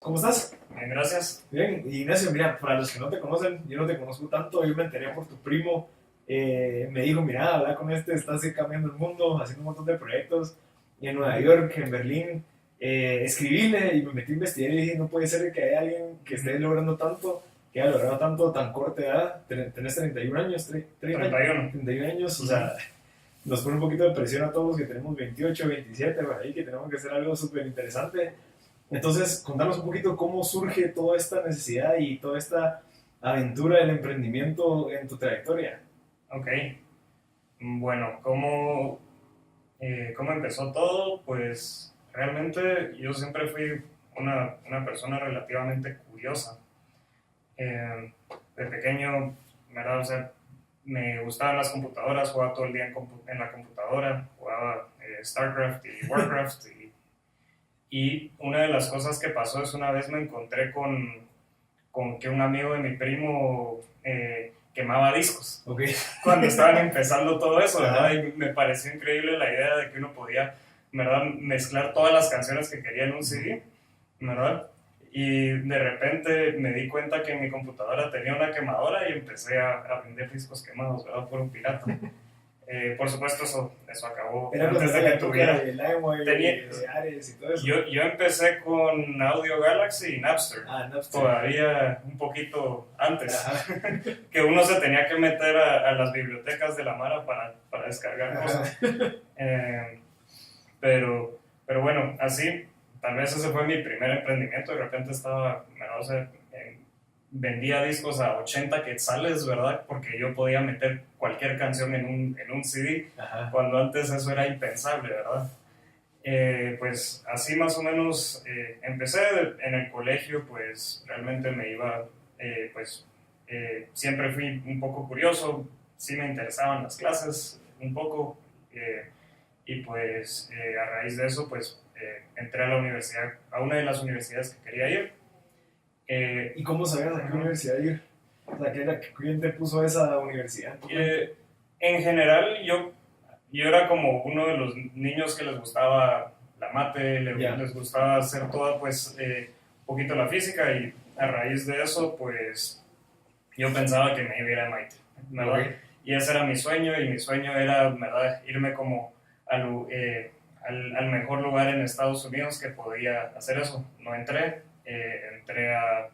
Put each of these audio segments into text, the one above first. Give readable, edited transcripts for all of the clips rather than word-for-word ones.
¿Cómo estás? Bien, gracias. Bien, Ignacio, mira, para los que no te conocen, yo no te conozco tanto, yo me enteré por tu primo, me dijo, mira, habla con este, está así cambiando el mundo, haciendo un montón de proyectos, y en Nueva York, en Berlín, escribíle y me metí a investigar y dije, no puede ser que haya alguien que esté logrando tanto, que haya logrado tanto a tan corta edad, tenés 31 años, 31. 31 años, o sea, nos pone un poquito de presión a todos los que tenemos 28, 27, por ahí, que tenemos que hacer algo súper interesante. Entonces, contanos un poquito cómo surge toda esta necesidad y toda esta aventura del emprendimiento en tu trayectoria. Ok. Bueno, ¿cómo empezó todo? Pues realmente yo siempre fui una persona relativamente curiosa. De pequeño, ¿verdad? O sea, me gustaban las computadoras, jugaba todo el día en la computadora, jugaba StarCraft y Warcraft. Y una de las cosas que pasó es una vez me encontré con que un amigo de mi primo quemaba discos Ok. cuando estaban empezando todo eso, ¿verdad? Ajá. Y me pareció increíble la idea de que uno podía, ¿verdad?, mezclar todas las canciones que quería en un CD, ¿verdad? Y de repente me di cuenta que en mi computadora tenía una quemadora y empecé a vender discos quemados, ¿verdad? Por un pirata. Por supuesto, eso acabó Era cuando antes de estaba que la época tuviera. de LimeWire, Tenía, de Ares y todo eso. yo empecé con Audio Galaxy y Napster, Ah, Napster. todavía un poquito antes, Ajá. que uno se tenía que meter a las bibliotecas de la Mara para descargar Ajá. cosas. Eh, pero bueno, así, tal vez ese fue mi primer emprendimiento. De repente estaba, o sea, vendía discos a 80 quetzales, ¿verdad? Porque yo podía meter cualquier canción en un CD, Ajá. cuando antes eso era impensable, ¿verdad? Pues así más o menos empecé en el colegio, pues realmente me iba, pues siempre fui un poco curioso, sí me interesaban las clases un poco, y pues a raíz de eso pues entré a la universidad, a una de las universidades que quería ir. ¿Y cómo sabías a qué universidad ir? O sea, ¿quién te puso a esa universidad en tu mente? En general yo era como uno de los niños que les gustaba la mate, Ya. les gustaba hacer toda, pues, un poquito la física, y a raíz de eso, pues, yo pensaba que me iba a ir a MIT, ¿verdad? Ok. Y ese era mi sueño, y mi sueño era, ¿verdad?, irme como al mejor lugar en Estados Unidos que podía hacer eso. No entré, entré a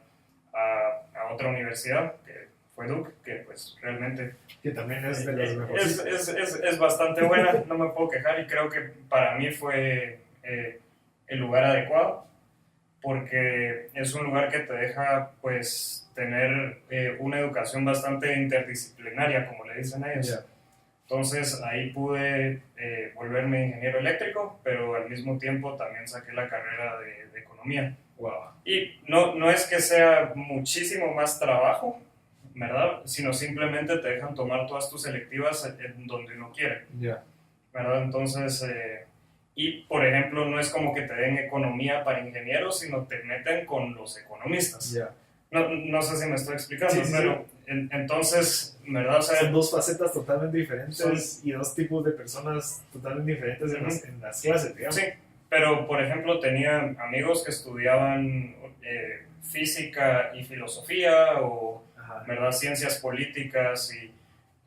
otra universidad, que fue Duke, que pues realmente Que también es de las mejores. es bastante buena, no me puedo quejar, y creo que para mí fue el lugar adecuado, porque es un lugar que te deja pues tener una educación bastante interdisciplinaria, como le dicen ellos. Ya. Entonces ahí pude volverme ingeniero eléctrico, pero al mismo tiempo también saqué la carrera de economía. Wow. Y no es que sea muchísimo más trabajo, ¿verdad? Sino simplemente te dejan tomar todas tus selectivas en donde uno quiere, Ya. ¿verdad? Entonces, y por ejemplo, no es como que te den economía para ingenieros, sino te meten con los economistas. Ya. No sé si me estoy explicando, Sí, sí, pero entonces, ¿verdad? O sea, son dos facetas totalmente diferentes son, y dos tipos de personas totalmente diferentes en las clases, digamos. sí, pero por ejemplo tenía amigos que estudiaban física y filosofía, o Ajá. ¿verdad?, ciencias políticas y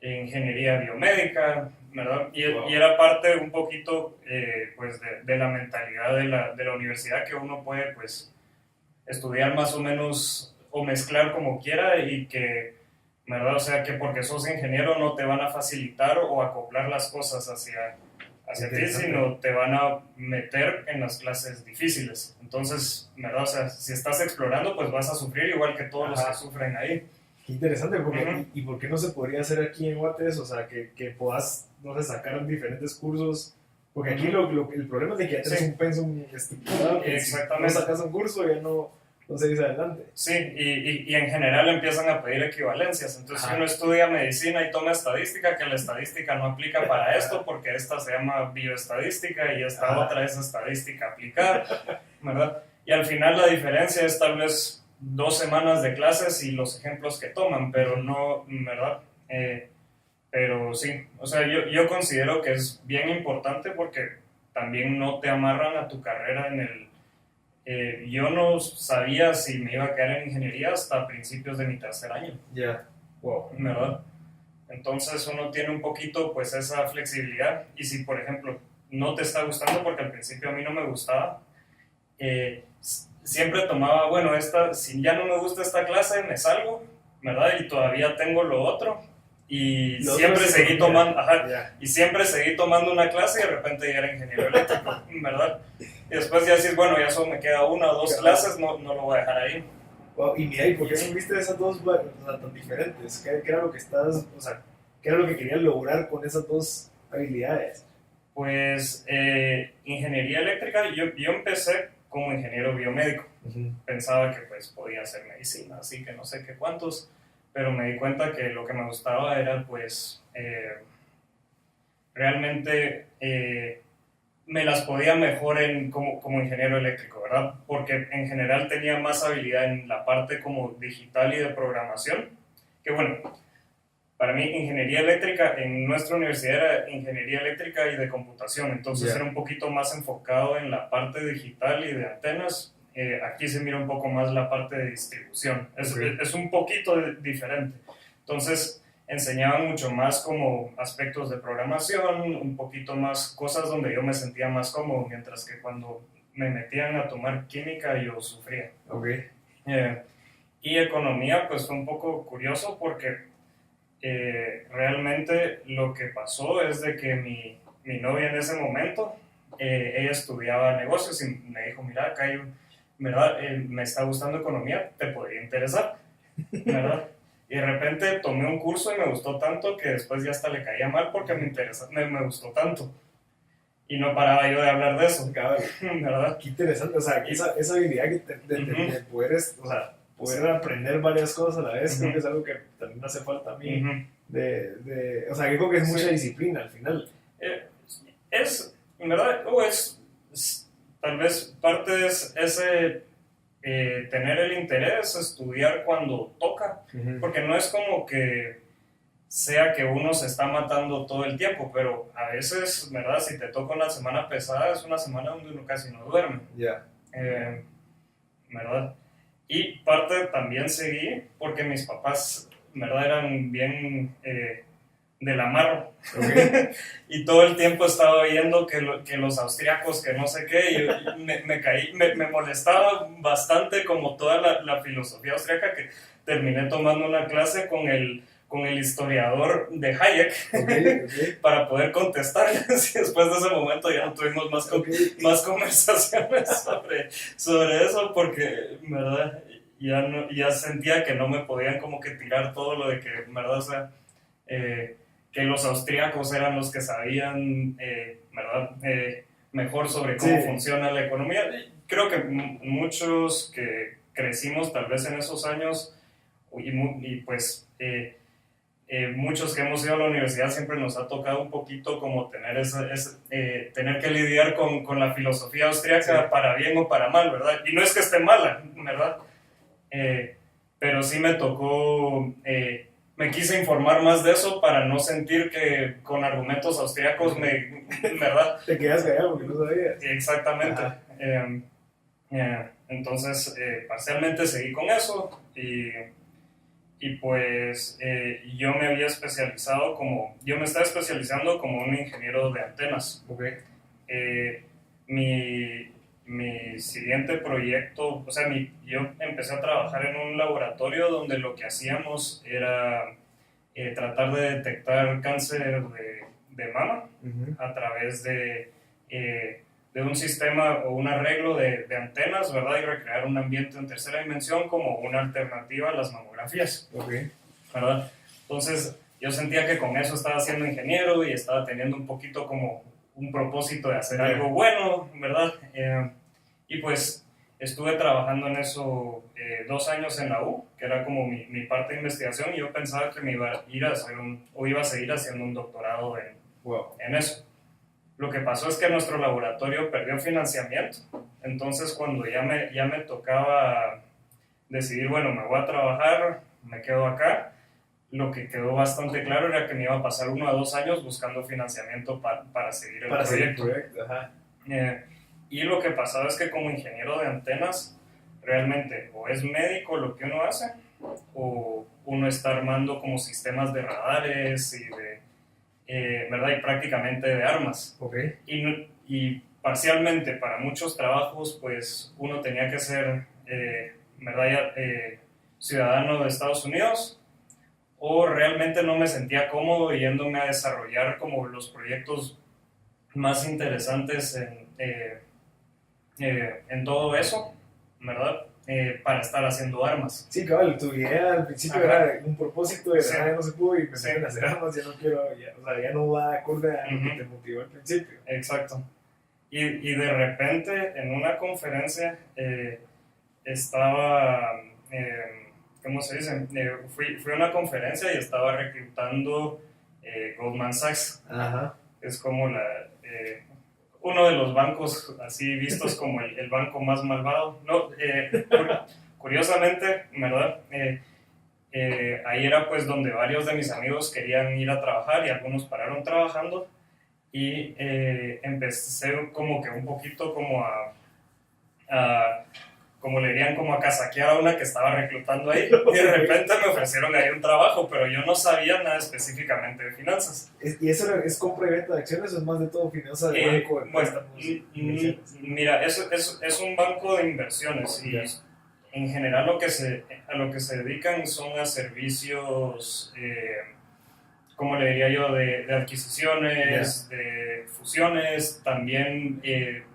ingeniería biomédica, ¿verdad? Wow. Y era parte un poquito pues de la mentalidad de la universidad, que uno puede pues estudiar más o menos o mezclar como quiera, y que, ¿verdad? O sea, que porque sos ingeniero no te van a facilitar o acoplar las cosas hacia ti, sino te van a meter en las clases difíciles. Entonces, ¿verdad? O sea, si estás explorando, pues vas a sufrir igual que todos los que sufren ahí. Qué interesante, porque, ¿y por qué no se podría hacer aquí en Guates? O sea, que puedas, no sé, sacar diferentes cursos. Porque aquí el problema es de que ya tienes un pensum estructurado, que exactamente, si no sacas un curso ya no seguís adelante. Sí, y en general empiezan a pedir equivalencias. Entonces, si uno estudia medicina y toma estadística, que la estadística no aplica para esto, porque esta se llama bioestadística y esta otra es estadística aplicada, ¿verdad? Y al final la diferencia es tal vez 2 semanas de clases y los ejemplos que toman, pero no, ¿verdad? Pero sí, o sea, yo considero que es bien importante, porque también no te amarran a tu carrera yo no sabía si me iba a quedar en ingeniería hasta principios de mi tercer año. Ya. Wow. ¿Verdad? Entonces uno tiene un poquito pues esa flexibilidad y si por ejemplo no te está gustando, porque al principio a mí no me gustaba, siempre tomaba, bueno, si ya no me gusta esta clase me salgo, ¿verdad? Y todavía tengo lo otro y Lo siempre otro seguí tomando, Ya. y siempre seguí tomando una clase y de repente ya era ingeniero eléctrico, ¿verdad? Y después ya decís, bueno, ya solo me queda una o dos clases, no lo voy a dejar ahí. Wow. Y mira, ¿y por qué no viste esas dos, o sea, tan diferentes? ¿Qué era lo que estás, o sea, qué era lo que querías lograr con esas dos habilidades? Pues ingeniería eléctrica, yo empecé como ingeniero biomédico. Pensaba que pues podía hacer medicina, así que no sé qué cuántos, pero me di cuenta que lo que me gustaba era pues realmente me las podía mejor como ingeniero eléctrico, ¿verdad? Porque en general tenía más habilidad en la parte como digital y de programación, que bueno, para mí ingeniería eléctrica en nuestra universidad era ingeniería eléctrica y de computación, entonces era un poquito más enfocado en la parte digital y de antenas. Aquí se mira un poco más la parte de distribución, es un poquito diferente. Entonces enseñaban mucho más como aspectos de programación, un poquito más cosas donde yo me sentía más cómodo, mientras que cuando me metían a tomar química yo sufría. Y economía pues fue un poco curioso porque realmente lo que pasó es de que mi novia en ese momento, ella estudiaba negocios y me dijo, mira, acá hay, ¿verdad? Me está gustando economía, te podría interesar, ¿verdad? Y de repente tomé un curso y me gustó tanto que después ya hasta le caía mal porque me gustó tanto. Y no paraba yo de hablar de eso, ¿verdad? Qué interesante, o sea, esa habilidad de poder, o sea, poder aprender varias cosas a la vez, creo que es algo que también hace falta a mí. O sea, creo que es mucha disciplina al final. En verdad, tal vez parte de ese tener el interés, estudiar cuando toca, porque no es como que sea que uno se está matando todo el tiempo, pero a veces, ¿verdad? Si te toca una semana pesada, es una semana donde uno casi no duerme. ¿Verdad? Y parte también seguí porque mis papás, ¿verdad? Eran bien del amarro. Y todo el tiempo estaba viendo que los austriacos, que no sé qué, y me molestaba bastante como toda la filosofía austriaca, que terminé tomando una clase con el historiador de Hayek para poder contestarles y después de ese momento ya no tuvimos más conversaciones sobre eso porque, ¿verdad? Ya sentía que no me podían como que tirar todo lo de que, ¿verdad? O sea, que los austríacos eran los que sabían, ¿verdad? Mejor sobre cómo funciona la economía. Creo que muchos que crecimos tal vez en esos años y pues muchos que hemos ido a la universidad siempre nos ha tocado un poquito como tener tener que lidiar con la filosofía austríaca para bien o para mal, ¿verdad? Y no es que esté mala, ¿verdad? Pero sí me tocó, me quise informar más de eso para no sentir que con argumentos austríacos ¿verdad? Te quedas callado porque no sabías. Exactamente. Entonces, parcialmente seguí con eso y pues yo me estaba especializando como un ingeniero de antenas. Mi siguiente proyecto, o sea, yo empecé a trabajar en un laboratorio donde lo que hacíamos era tratar de detectar cáncer de mama a través de un sistema o un arreglo de antenas, ¿verdad? Y recrear un ambiente en tercera dimensión como una alternativa a las mamografías, ¿verdad? Entonces, yo sentía que con eso estaba siendo ingeniero y estaba teniendo un poquito como un propósito de hacer algo bueno, ¿verdad? Y pues estuve trabajando en eso 2 años en la U, que era como mi parte de investigación, y yo pensaba que me iba a ir a hacer iba a seguir haciendo un doctorado en eso. Lo que pasó es que nuestro laboratorio perdió financiamiento, entonces cuando ya me tocaba decidir, bueno, me voy a trabajar, me quedo acá, lo que quedó bastante claro era que me iba a pasar 1 a 2 años buscando financiamiento para seguir el proyecto. Y lo que pasaba es que como ingeniero de antenas, realmente o es médico lo que uno hace, o uno está armando como sistemas de radares y de, ¿verdad? Y prácticamente de armas. Okay. Y parcialmente para muchos trabajos, pues uno tenía que ser, ¿verdad? Ciudadano de Estados Unidos, o realmente no me sentía cómodo yéndome a desarrollar como los proyectos más interesantes en todo eso, ¿verdad? Para estar haciendo armas. Sí, cabal, tu idea al principio era un propósito de ya no se pudo y me siguen a hacer armas, ya no quiero, ya, o sea, ya no va acorde a lo que te motivó al principio. Exacto. Y de repente en una conferencia estaba, ¿cómo se dice? Fui a una conferencia y estaba reclutando Goldman Sachs. Ajá. Es como uno de los bancos así vistos como el banco más malvado. No, curiosamente, ¿verdad? Ahí era pues donde varios de mis amigos querían ir a trabajar y algunos pararon trabajando y empecé como que un poquito como como le dirían, como a casaquear a una que estaba reclutando ahí, y de repente me ofrecieron ahí un trabajo, pero yo no sabía nada específicamente de finanzas. ¿Y eso es compra y venta de acciones o es más de todo finanzas de banco? De bueno, mira, es un banco de inversiones y en general a lo que se dedican son a servicios, como le diría yo, de adquisiciones, de fusiones, también,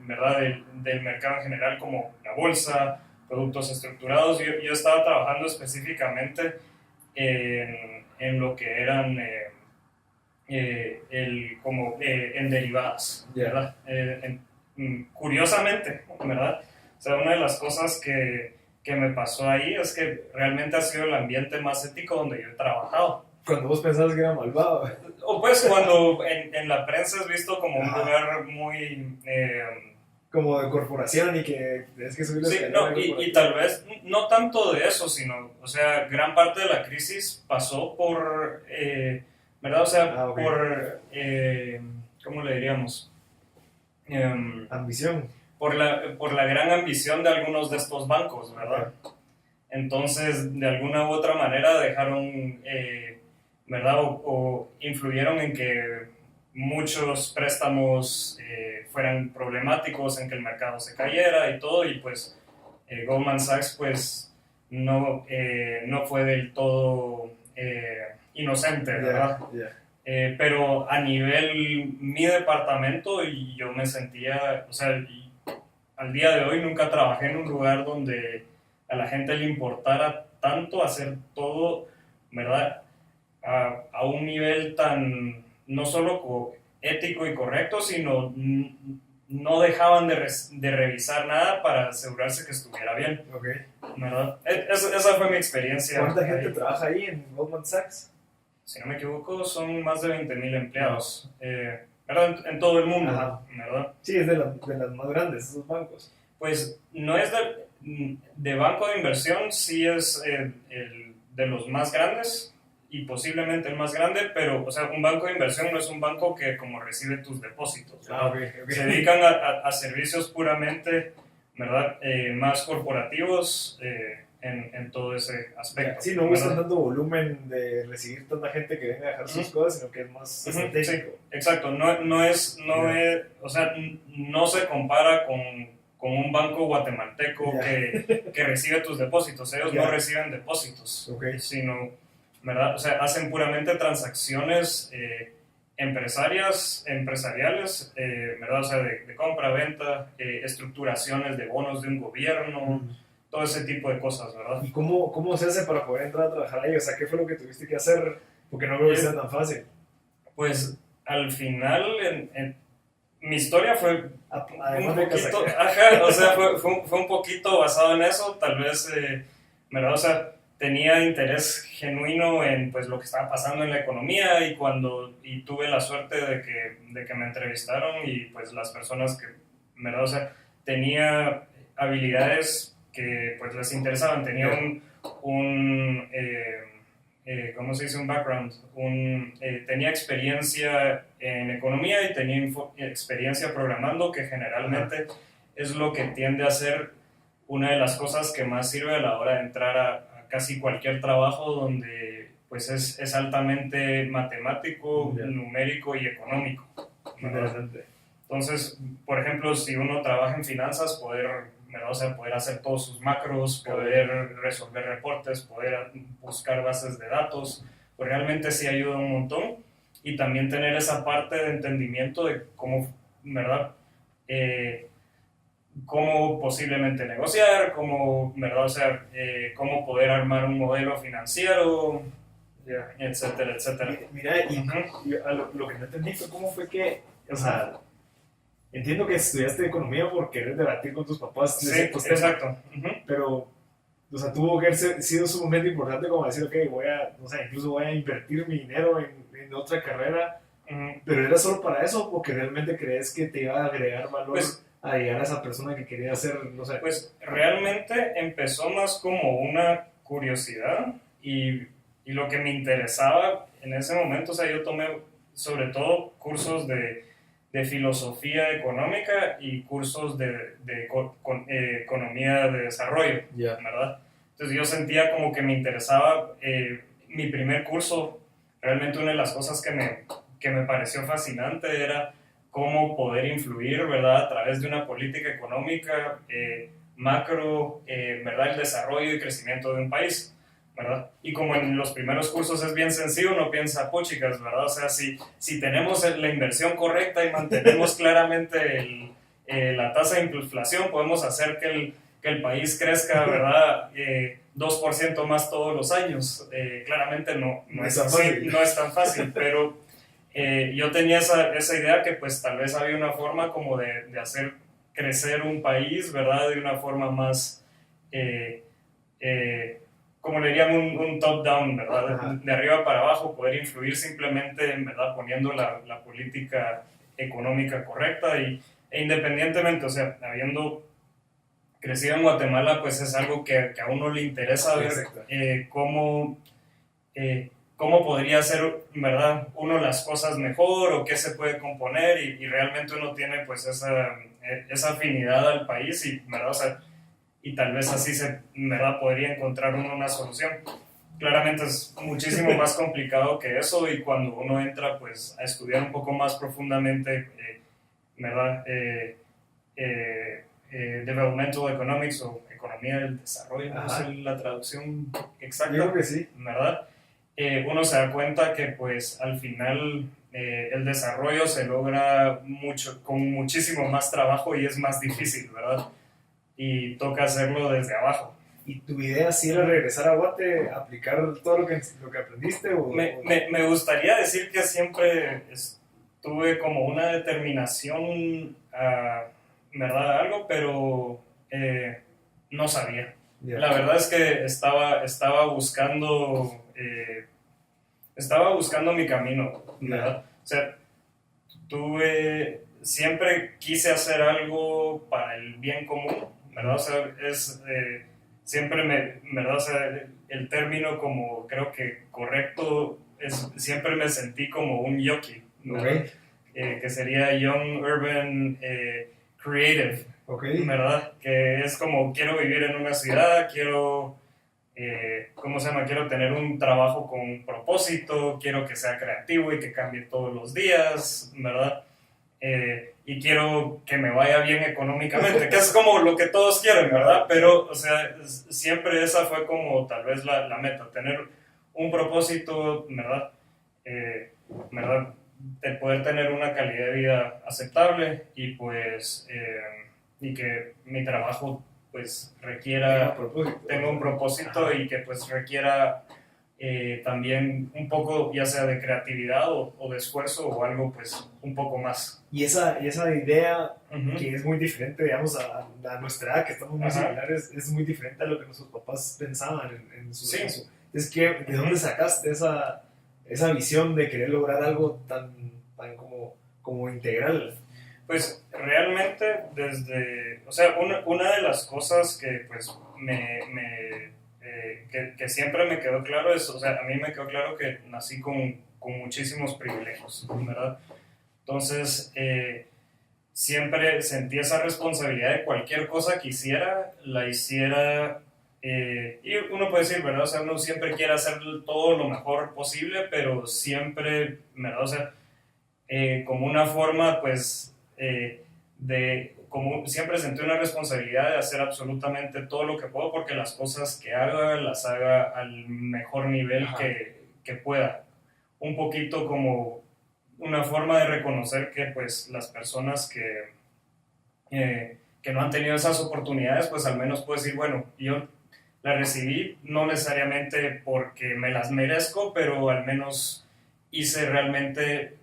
¿verdad? Del mercado en general, como la bolsa, productos estructurados. Yo estaba trabajando específicamente en lo que eran en derivadas, ¿verdad? Curiosamente, ¿verdad? O sea, una de las cosas que me pasó ahí es que realmente ha sido el ambiente más ético donde yo he trabajado. Cuando vos pensabas que era malvado. O pues cuando en la prensa es visto como un lugar muy... como de corporación y que tienes que subir la escalera. No, y tal vez no tanto de eso, sino, o sea, gran parte de la crisis pasó por, ¿verdad? O sea, por, ¿cómo le diríamos? Ambición. Por la gran ambición de algunos de estos bancos, ¿verdad? Entonces, de alguna u otra manera dejaron... ¿verdad? O influyeron en que muchos préstamos fueran problemáticos, en que el mercado se cayera y todo, y pues Goldman Sachs pues no fue del todo inocente, ¿verdad? Pero a nivel mi departamento yo me sentía, o sea, al día de hoy nunca trabajé en un lugar donde a la gente le importara tanto hacer todo, ¿verdad? A un nivel tan, no solo ético y correcto, sino no dejaban de revisar nada para asegurarse que estuviera bien. ¿Verdad? Esa fue mi experiencia. ¿Cuánta gente trabaja ahí en Goldman Sachs? Si no me equivoco, son más de 20,000 empleados. ¿Verdad? En todo el mundo, ¿verdad? Sí, es de las más grandes, esos bancos. Pues no es de banco de inversión, sí es de los más grandes, y posiblemente el más grande, pero, o sea, un banco de inversión no es un banco que como recibe tus depósitos. Se dedican a servicios puramente, ¿verdad? Más corporativos en todo ese aspecto. Sí, no buscan tanto volumen de recibir tanta gente que venga a dejar sus cosas, sino que es más estratégico. Sí, exacto, no es, o sea, no se compara con un banco guatemalteco que recibe tus depósitos. Ellos no reciben depósitos, sino... ¿verdad? O sea, hacen puramente transacciones empresariales, ¿verdad? O sea, de compra, venta, estructuraciones de bonos de un gobierno, todo ese tipo de cosas, ¿verdad? ¿Y cómo se hace para poder entrar a trabajar ahí? O sea, ¿qué fue lo que tuviste que hacer? Porque no creo que sea tan fácil. Pues, al final, mi historia fue un poquito... o sea, fue un poquito basado en eso, tal vez, ¿verdad? O sea, tenía interés genuino en pues lo que estaba pasando en la economía y tuve la suerte de que me entrevistaron y pues las personas que, ¿verdad? O sea, tenía habilidades que pues les interesaban, tenía ¿cómo se dice? Un background, tenía experiencia en economía y tenía experiencia programando que generalmente es lo que tiende a ser una de las cosas que más sirve a la hora de entrar a casi cualquier trabajo donde pues es altamente matemático, numérico y económico. Interesante. Entonces, por ejemplo, si uno trabaja en finanzas, poder hacer todos sus macros, poder resolver reportes, poder buscar bases de datos, pues realmente sí ayuda un montón. Y también tener esa parte de entendimiento de cómo, ¿verdad? Cómo posiblemente negociar, cómo, ¿verdad? O sea, cómo poder armar un modelo financiero, etcétera, etcétera. Mira, y a lo que no entendí fue cómo fue que, o sea, entiendo que estudiaste economía por querer debatir con tus papás. Sí, exacto. Pero, o sea, tuvo que haber sido sumamente importante como decir, ok, incluso voy a invertir mi dinero en otra carrera. Pero ¿era solo para eso o que realmente crees que te iba a agregar valor pues, a llegar a esa persona que quería hacer, no sé? Pues realmente empezó más como una curiosidad y lo que me interesaba en ese momento, o sea, yo tomé sobre todo cursos de filosofía económica y cursos de economía de desarrollo, ¿verdad? Entonces yo sentía como que me interesaba mi primer curso, realmente una de las cosas que me pareció fascinante era cómo poder influir, ¿verdad?, a través de una política económica macro, ¿verdad?, el desarrollo y crecimiento de un país, ¿verdad? Y como en los primeros cursos es bien sencillo, uno piensa, chicas, ¿verdad? O sea, si tenemos la inversión correcta y mantenemos claramente la tasa de inflación, podemos hacer que el país crezca, ¿verdad?, 2% más todos los años. Claramente no es tan fácil, pero yo tenía esa idea que pues tal vez había una forma como de hacer crecer un país, ¿verdad?, de una forma más, como le dirían, un top-down, ¿verdad?, de arriba para abajo, poder influir simplemente, ¿verdad?, poniendo la política económica correcta e independientemente, o sea, habiendo crecido en Guatemala, pues es algo que a uno le interesa ver cómo podría hacer, ¿verdad?, uno las cosas mejor o qué se puede componer y realmente uno tiene pues esa afinidad al país y, ¿verdad?, o sea, y tal vez así ¿verdad?, podría encontrar uno una solución. Claramente es muchísimo más complicado que eso y cuando uno entra pues a estudiar un poco más profundamente, ¿verdad?, Developmental Economics o Economía del Desarrollo, no sé la traducción exacta. Yo creo que sí. ¿Verdad? Uno se da cuenta que pues al final el desarrollo se logra con muchísimo más trabajo y es más difícil, ¿verdad? Y toca hacerlo desde abajo. ¿Y tu idea sí era regresar a Guate, aplicar todo lo que aprendiste? Me gustaría decir que siempre tuve como una determinación, ¿verdad? Algo, pero no sabía. La verdad es que estaba buscando mi camino, ¿verdad? O sea, siempre quise hacer algo para el bien común, ¿verdad? O sea, siempre ¿verdad? O sea, el término como creo que correcto siempre me sentí como un yoki, que sería Young Urban Creative, ¿verdad? Que es como quiero vivir en una ciudad, quiero tener un trabajo con propósito, quiero que sea creativo y que cambie todos los días, ¿verdad? Y quiero que me vaya bien económicamente, que es como lo que todos quieren, ¿verdad? Pero, o sea, siempre esa fue como tal vez la meta, tener un propósito, ¿verdad? ¿Verdad? De poder tener una calidad de vida aceptable y pues, y que mi trabajo pues tenga un propósito y que pues requiera también un poco ya sea de creatividad o de esfuerzo o algo pues un poco más. Y esa idea que es muy diferente, digamos, a nuestra edad, que estamos muy similares, es muy diferente a lo que nuestros papás pensaban en su caso. Es que, ¿de dónde sacaste esa visión de querer lograr algo tan como integral? Pues realmente o sea, una de las cosas que pues que siempre me quedó claro es, o sea, a mí me quedó claro que nací con muchísimos privilegios, ¿verdad? Entonces, siempre sentí esa responsabilidad de cualquier cosa que hiciera, la hiciera, y uno puede decir, ¿verdad? O sea, uno siempre quiere hacer todo lo mejor posible, pero siempre, ¿verdad? O sea, como una forma, pues, como siempre sentí una responsabilidad de hacer absolutamente todo lo que puedo porque las cosas que haga, las haga al mejor nivel que pueda. Un poquito como una forma de reconocer que, pues, las personas que no han tenido esas oportunidades, pues al menos puedo decir, bueno, yo la recibí, no necesariamente porque me las merezco, pero al menos hice realmente,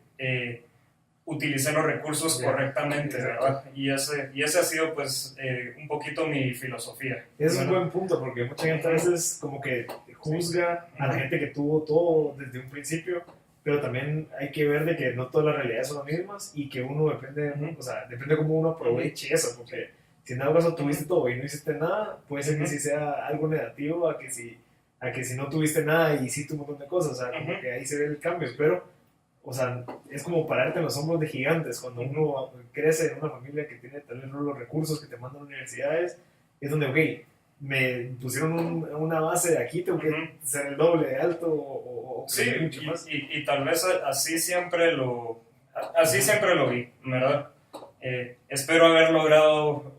utilicé los recursos correctamente, ¿verdad? Y ese ha sido, pues, un poquito mi filosofía. Es un buen punto, porque mucha gente a veces como que juzga a la gente que tuvo todo desde un principio, pero también hay que ver de que no todas las realidades son las mismas y que uno depende, o sea, depende cómo uno aproveche eso, porque si en algo caso tuviste todo y no hiciste nada, puede ser que sí sea algo negativo a que si no tuviste nada y hiciste un montón de cosas, o sea, como que ahí se ve el cambio, pero, o sea, es como pararte en los hombros de gigantes, cuando uno crece en una familia que tiene tal vez los recursos que te mandan a universidades, es donde, ok, me pusieron una base de aquí, tengo que ser el doble de alto o sí, mucho más. Y tal vez así siempre lo vi, ¿verdad? Espero haber logrado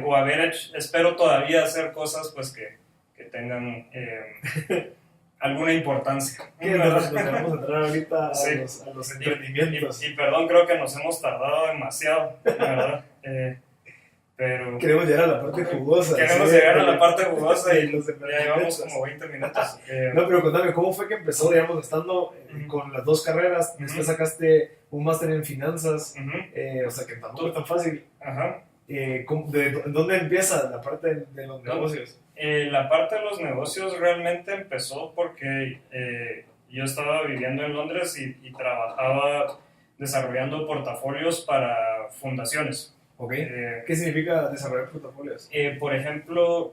o haber hecho, espero todavía hacer cosas pues que tengan alguna importancia. Nos vamos a entrar ahorita sí. a los emprendimientos. Y perdón, creo que nos hemos tardado demasiado, ¿verdad? Pero queremos llegar a la parte jugosa. Queremos llegar a la parte jugosa y ya llevamos como 20 minutos. No, pero contame, ¿cómo fue que empezó, digamos, estando con las dos carreras? Después sacaste un máster en finanzas, o sea que tampoco es tan fácil. ¿Dónde empieza la parte de los negocios? La parte de los negocios realmente empezó porque yo estaba viviendo en Londres y trabajaba desarrollando portafolios para fundaciones. Okay. ¿Qué significa desarrollar portafolios? Por ejemplo,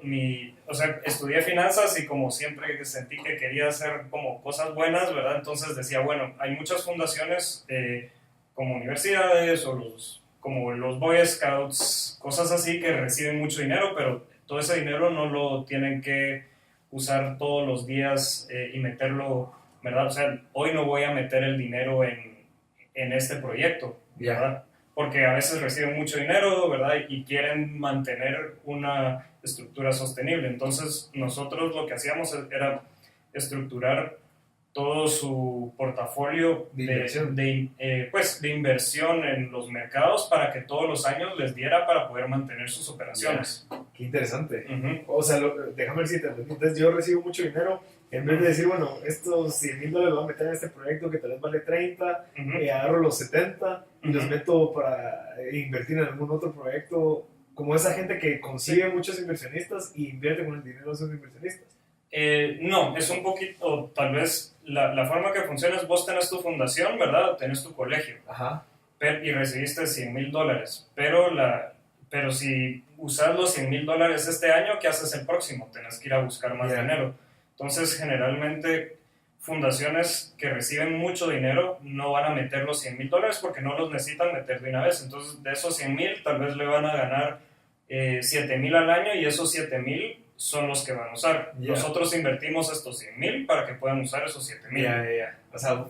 estudié finanzas y como siempre sentí que quería hacer como cosas buenas, ¿verdad? Entonces decía, bueno, hay muchas fundaciones como universidades o como los Boy Scouts, cosas así que reciben mucho dinero, pero todo ese dinero no lo tienen que usar todos los días y meterlo, ¿verdad? O sea, hoy no voy a meter el dinero en este proyecto, ¿verdad? Porque a veces reciben mucho dinero, ¿verdad? Y quieren mantener una estructura sostenible. Entonces, nosotros lo que hacíamos era estructurar todo su portafolio de inversión en los mercados para que todos los años les diera para poder mantener sus operaciones. Qué interesante. O sea, déjame decirte, entonces yo recibo mucho dinero. En vez de decir, bueno, estos $100,000 los voy a meter en este proyecto que tal vez vale 30, agarro los 70 y los meto para invertir en algún otro proyecto, como esa gente que consigue muchos inversionistas y invierte con el dinero de esos inversionistas. No, es un poquito, tal vez la forma que funciona es vos tenés tu fundación, ¿verdad? Tenés tu colegio. Y recibiste $100,000, pero si usas los $100,000 este año, ¿qué haces el próximo? Tenés que ir a buscar más dinero. Entonces, generalmente, fundaciones que reciben mucho dinero no van a meter los $100,000 porque no los necesitan meter de una vez. Entonces, de esos 100,000, tal vez le van a ganar 7,000 al año y esos 7,000 son los que van a usar. Nosotros invertimos estos 100,000 para que puedan usar esos 7,000. O sea,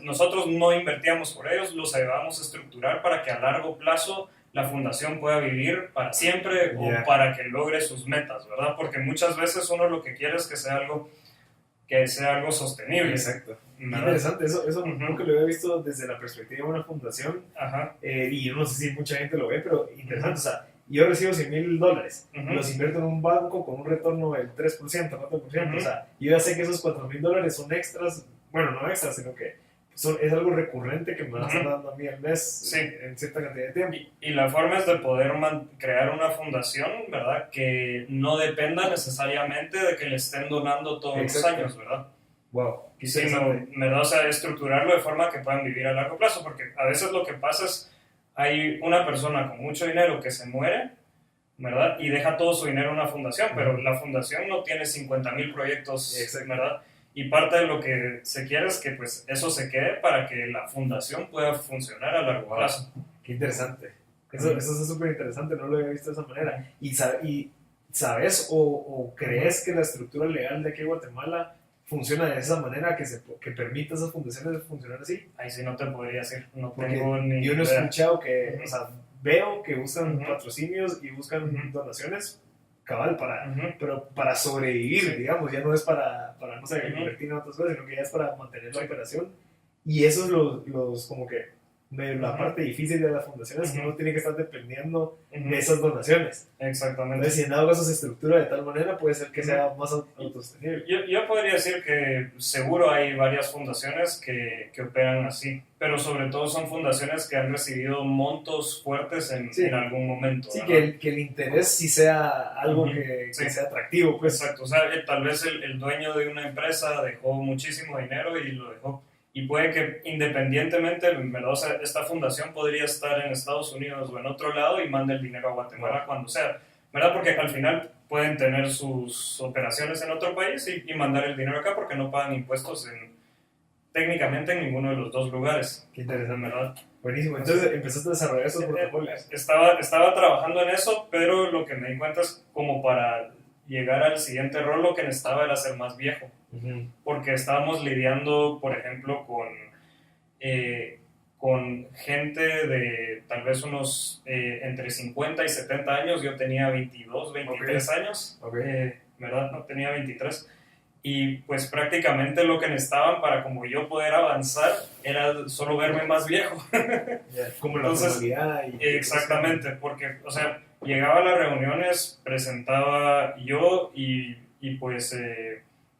nosotros no invertíamos por ellos, los ayudábamos a estructurar para que a largo plazo la fundación pueda vivir para siempre o para que logre sus metas, ¿verdad? Porque muchas veces uno lo que quiere es que sea algo sostenible. Exacto. Interesante, eso nunca lo había visto desde la perspectiva de una fundación. Y yo no sé si mucha gente lo ve, pero interesante. O sea, yo recibo $100,000, los invierto en un banco con un retorno del 3%, 4%. O sea, yo ya sé que esos $4,000 son extras, bueno, no extras, sino que es algo recurrente que me va a estar dando a mí al mes en cierta cantidad de tiempo. Y la forma es de poder crear una fundación, ¿verdad? Que no dependa necesariamente de que le estén donando todos los años, ¿verdad? Wow. Sino, ¿verdad? O sea, estructurarlo de forma que puedan vivir a largo plazo, porque a veces lo que pasa es hay una persona con mucho dinero que se muere, ¿verdad? Y deja todo su dinero en una fundación, pero la fundación no tiene 50,000 proyectos, ¿verdad? Y parte de lo que se quiere es que pues eso se quede para que la fundación pueda funcionar a largo plazo. Qué interesante. Eso es súper interesante, no lo había visto de esa manera. ¿Y sabes o crees que la estructura legal de aquí en Guatemala funciona de esa manera, que permite a esas fundaciones funcionar así? Ahí sí no te podría decir, no Porque tengo ni yo no he idea. escuchado que, o sea, veo que buscan Ujú. patrocinios y buscan Ujú. donaciones, cabal, Ujú. pero para sobrevivir, Sí. digamos, ya no es para no sé, Ujú. invertir en otras cosas, sino que ya es para mantener la Sí. operación. Y eso es como que la Ujú. parte difícil de las fundaciones, que Ujú. uno tiene que estar dependiendo Ujú. de esas donaciones. Exactamente. Entonces, si en dado caso se estructura de tal manera, puede ser que sea más autosostenible. Yo podría decir que seguro hay varias fundaciones que operan así, pero sobre todo son fundaciones que han recibido montos fuertes Sí. en algún momento. Sí, ¿verdad? que el interés sí sea algo Ujú. que Sí. sea atractivo, pues. Exacto, o sea, tal vez el dueño de una empresa dejó muchísimo dinero y lo dejó. Y puede que independientemente, ¿verdad? O sea, esta fundación podría estar en Estados Unidos o en otro lado y mande el dinero a Guatemala cuando sea, ¿verdad? Porque al final pueden tener sus operaciones en otro país y mandar el dinero acá porque no pagan impuestos técnicamente en ninguno de los dos lugares. Qué interesante. ¿Verdad? Buenísimo. Entonces empezaste a desarrollar esos protocolos. Estaba trabajando en eso, pero lo que me di cuenta es como para llegar al siguiente rol lo que necesitaba era ser más viejo. Uh-huh. Porque estábamos lidiando, por ejemplo, con gente de tal vez unos entre 50 y 70 años. Yo tenía 22, 23 años, ¿verdad? No, tenía 23. Y pues prácticamente lo que necesitaban para como yo poder avanzar era solo verme más viejo. Como la Entonces, formalidad. Exactamente, porque, o sea, llegaba a las reuniones, presentaba yo y pues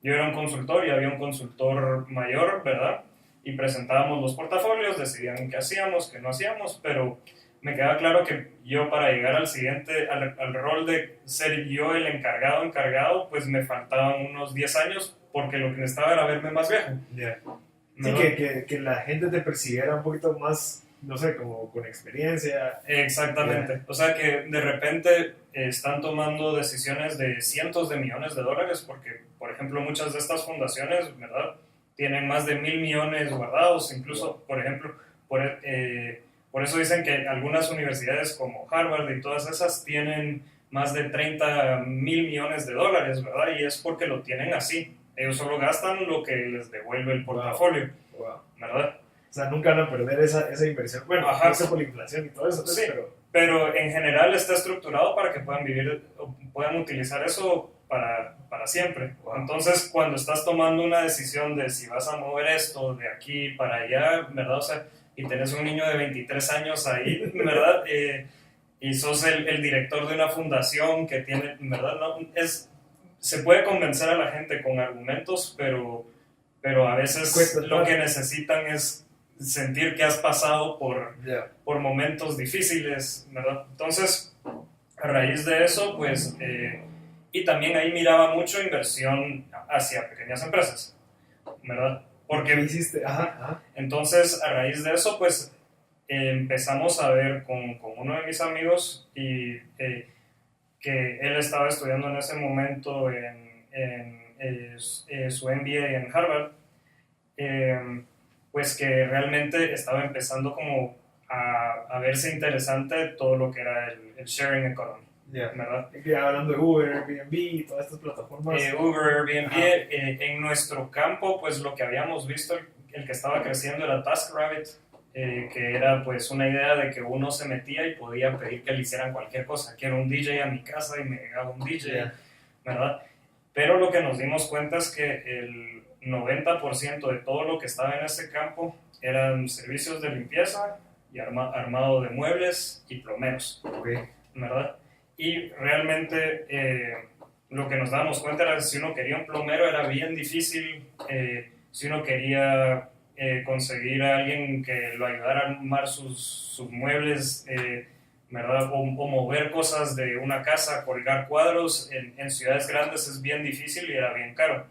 yo era un consultor y había un consultor mayor, ¿verdad? Y presentábamos los portafolios, decidían qué hacíamos, qué no hacíamos, pero me quedaba claro que yo para llegar al siguiente, al rol de ser yo el encargado, pues me faltaban unos 10 años porque lo que necesitaba era verme más viejo. Yeah. Sí, que la gente te percibiera un poquito más, no sé, como con experiencia. Exactamente. Yeah. O sea que de repente están tomando decisiones de cientos de millones de dólares porque, por ejemplo, muchas de estas fundaciones, ¿verdad? Tienen más de 1,000 millones guardados, incluso, por ejemplo, por eso dicen que algunas universidades como Harvard y todas esas tienen más de 30,000 millones de dólares, ¿verdad? Y es porque lo tienen así. Ellos solo gastan lo que les devuelve el portafolio, ¿verdad? O sea, nunca van a perder esa inversión. Bueno, no sé por la inflación y todo eso, sí, pero en general está estructurado para que puedan vivir, puedan utilizar eso para siempre. Entonces, cuando estás tomando una decisión de si vas a mover esto de aquí para allá, ¿verdad? O sea, y tenés un niño de 23 años ahí, ¿verdad? Y sos el director de una fundación que tiene, ¿verdad? No, se puede convencer a la gente con argumentos, pero a veces lo que necesitan es sentir que has pasado por momentos difíciles, ¿verdad? Entonces, a raíz de eso, pues, y también ahí miraba mucho inversión hacia pequeñas empresas, ¿verdad? Porque, ¿qué hiciste? Ajá. Entonces, a raíz de eso, pues, empezamos a ver con uno de mis amigos y que él estaba estudiando en ese momento su MBA en Harvard, pues que realmente estaba empezando como a verse interesante todo lo que era el sharing economy. ¿Verdad? Hablando de Uber, Airbnb, todas estas plataformas. Uber, Airbnb, en nuestro campo, pues lo que habíamos visto, el que estaba creciendo era TaskRabbit, que era pues una idea de que uno se metía y podía pedir que le hicieran cualquier cosa. Quiero un DJ a mi casa y me llegaba un DJ, ¿verdad? Pero lo que nos dimos cuenta es que el 90% de todo lo que estaba en ese campo eran servicios de limpieza y armado de muebles y plomeros, ¿verdad? Y realmente lo que nos dábamos cuenta era que si uno quería un plomero era bien difícil, si uno quería conseguir a alguien que lo ayudara a armar sus muebles, ¿verdad? O mover cosas de una casa, colgar cuadros, en ciudades grandes es bien difícil y era bien caro.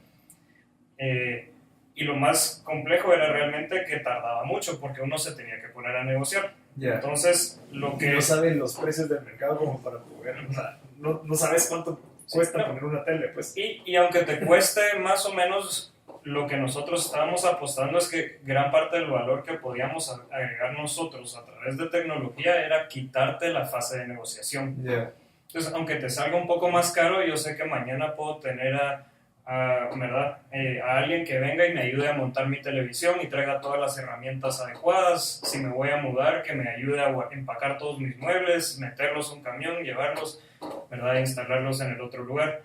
Y lo más complejo era realmente que tardaba mucho porque uno se tenía que poner a negociar. Entonces, lo que... No saben los precios del mercado como para poder... O sea, no sabes cuánto cuesta poner una tele, pues. Y aunque te cueste más o menos lo que nosotros estábamos apostando es que gran parte del valor que podíamos agregar nosotros a través de tecnología era quitarte la fase de negociación. Yeah. Entonces, aunque te salga un poco más caro, yo sé que mañana puedo tener ¿verdad? A alguien que venga y me ayude a montar mi televisión y traiga todas las herramientas adecuadas. Si me voy a mudar, que me ayude a empacar todos mis muebles, meterlos en un camión, llevarlos, ¿verdad? E instalarlos en el otro lugar,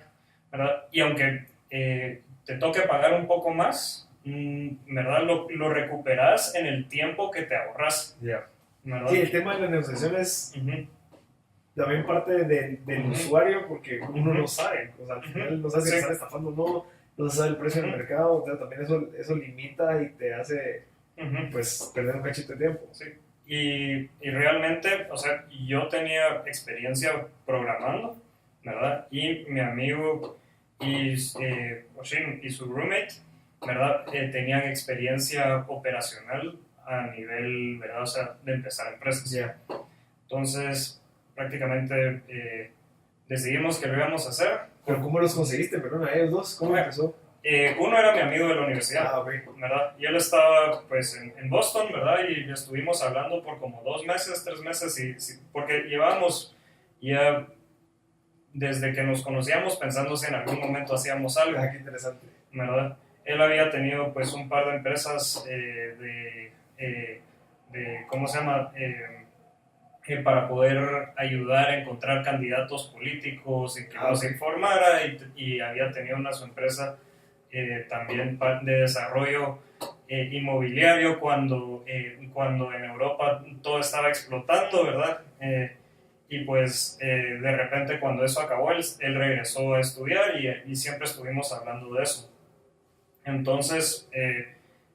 ¿verdad? Y aunque te toque pagar un poco más, ¿verdad? Lo recuperas en el tiempo que te ahorras. Yeah. ¿Verdad? Sí, el tema de la negociación es también parte del usuario, porque uno no sabe, o sea, al final no sabe si te están estafando o no sabe el precio del mercado, o sea, también eso limita y te hace pues perder un cachito de tiempo. Sí. Y realmente, o sea, yo tenía experiencia programando, ¿verdad? Y mi amigo Oshin y su roommate, ¿verdad? Tenían experiencia operacional a nivel, ¿verdad? O sea, de empezar empresas. Yeah. Entonces, prácticamente decidimos que lo íbamos a hacer. ¿Pero cómo los conseguiste, perdón, a ellos dos? ¿Cómo empezó? Uno era mi amigo de la universidad, okay. ¿verdad? Y él estaba pues en Boston, ¿verdad? Y estuvimos hablando por como 2 meses, 3 meses, porque llevábamos ya desde que nos conocíamos pensando si en algún momento hacíamos algo. Qué interesante. ¿Verdad? Él había tenido pues un par de empresas ¿cómo se llama? Para poder ayudar a encontrar candidatos políticos y que nos informara, y había tenido su empresa también de desarrollo inmobiliario cuando en Europa todo estaba explotando, ¿verdad? Y pues de repente cuando eso acabó, él regresó a estudiar y siempre estuvimos hablando de eso. Entonces,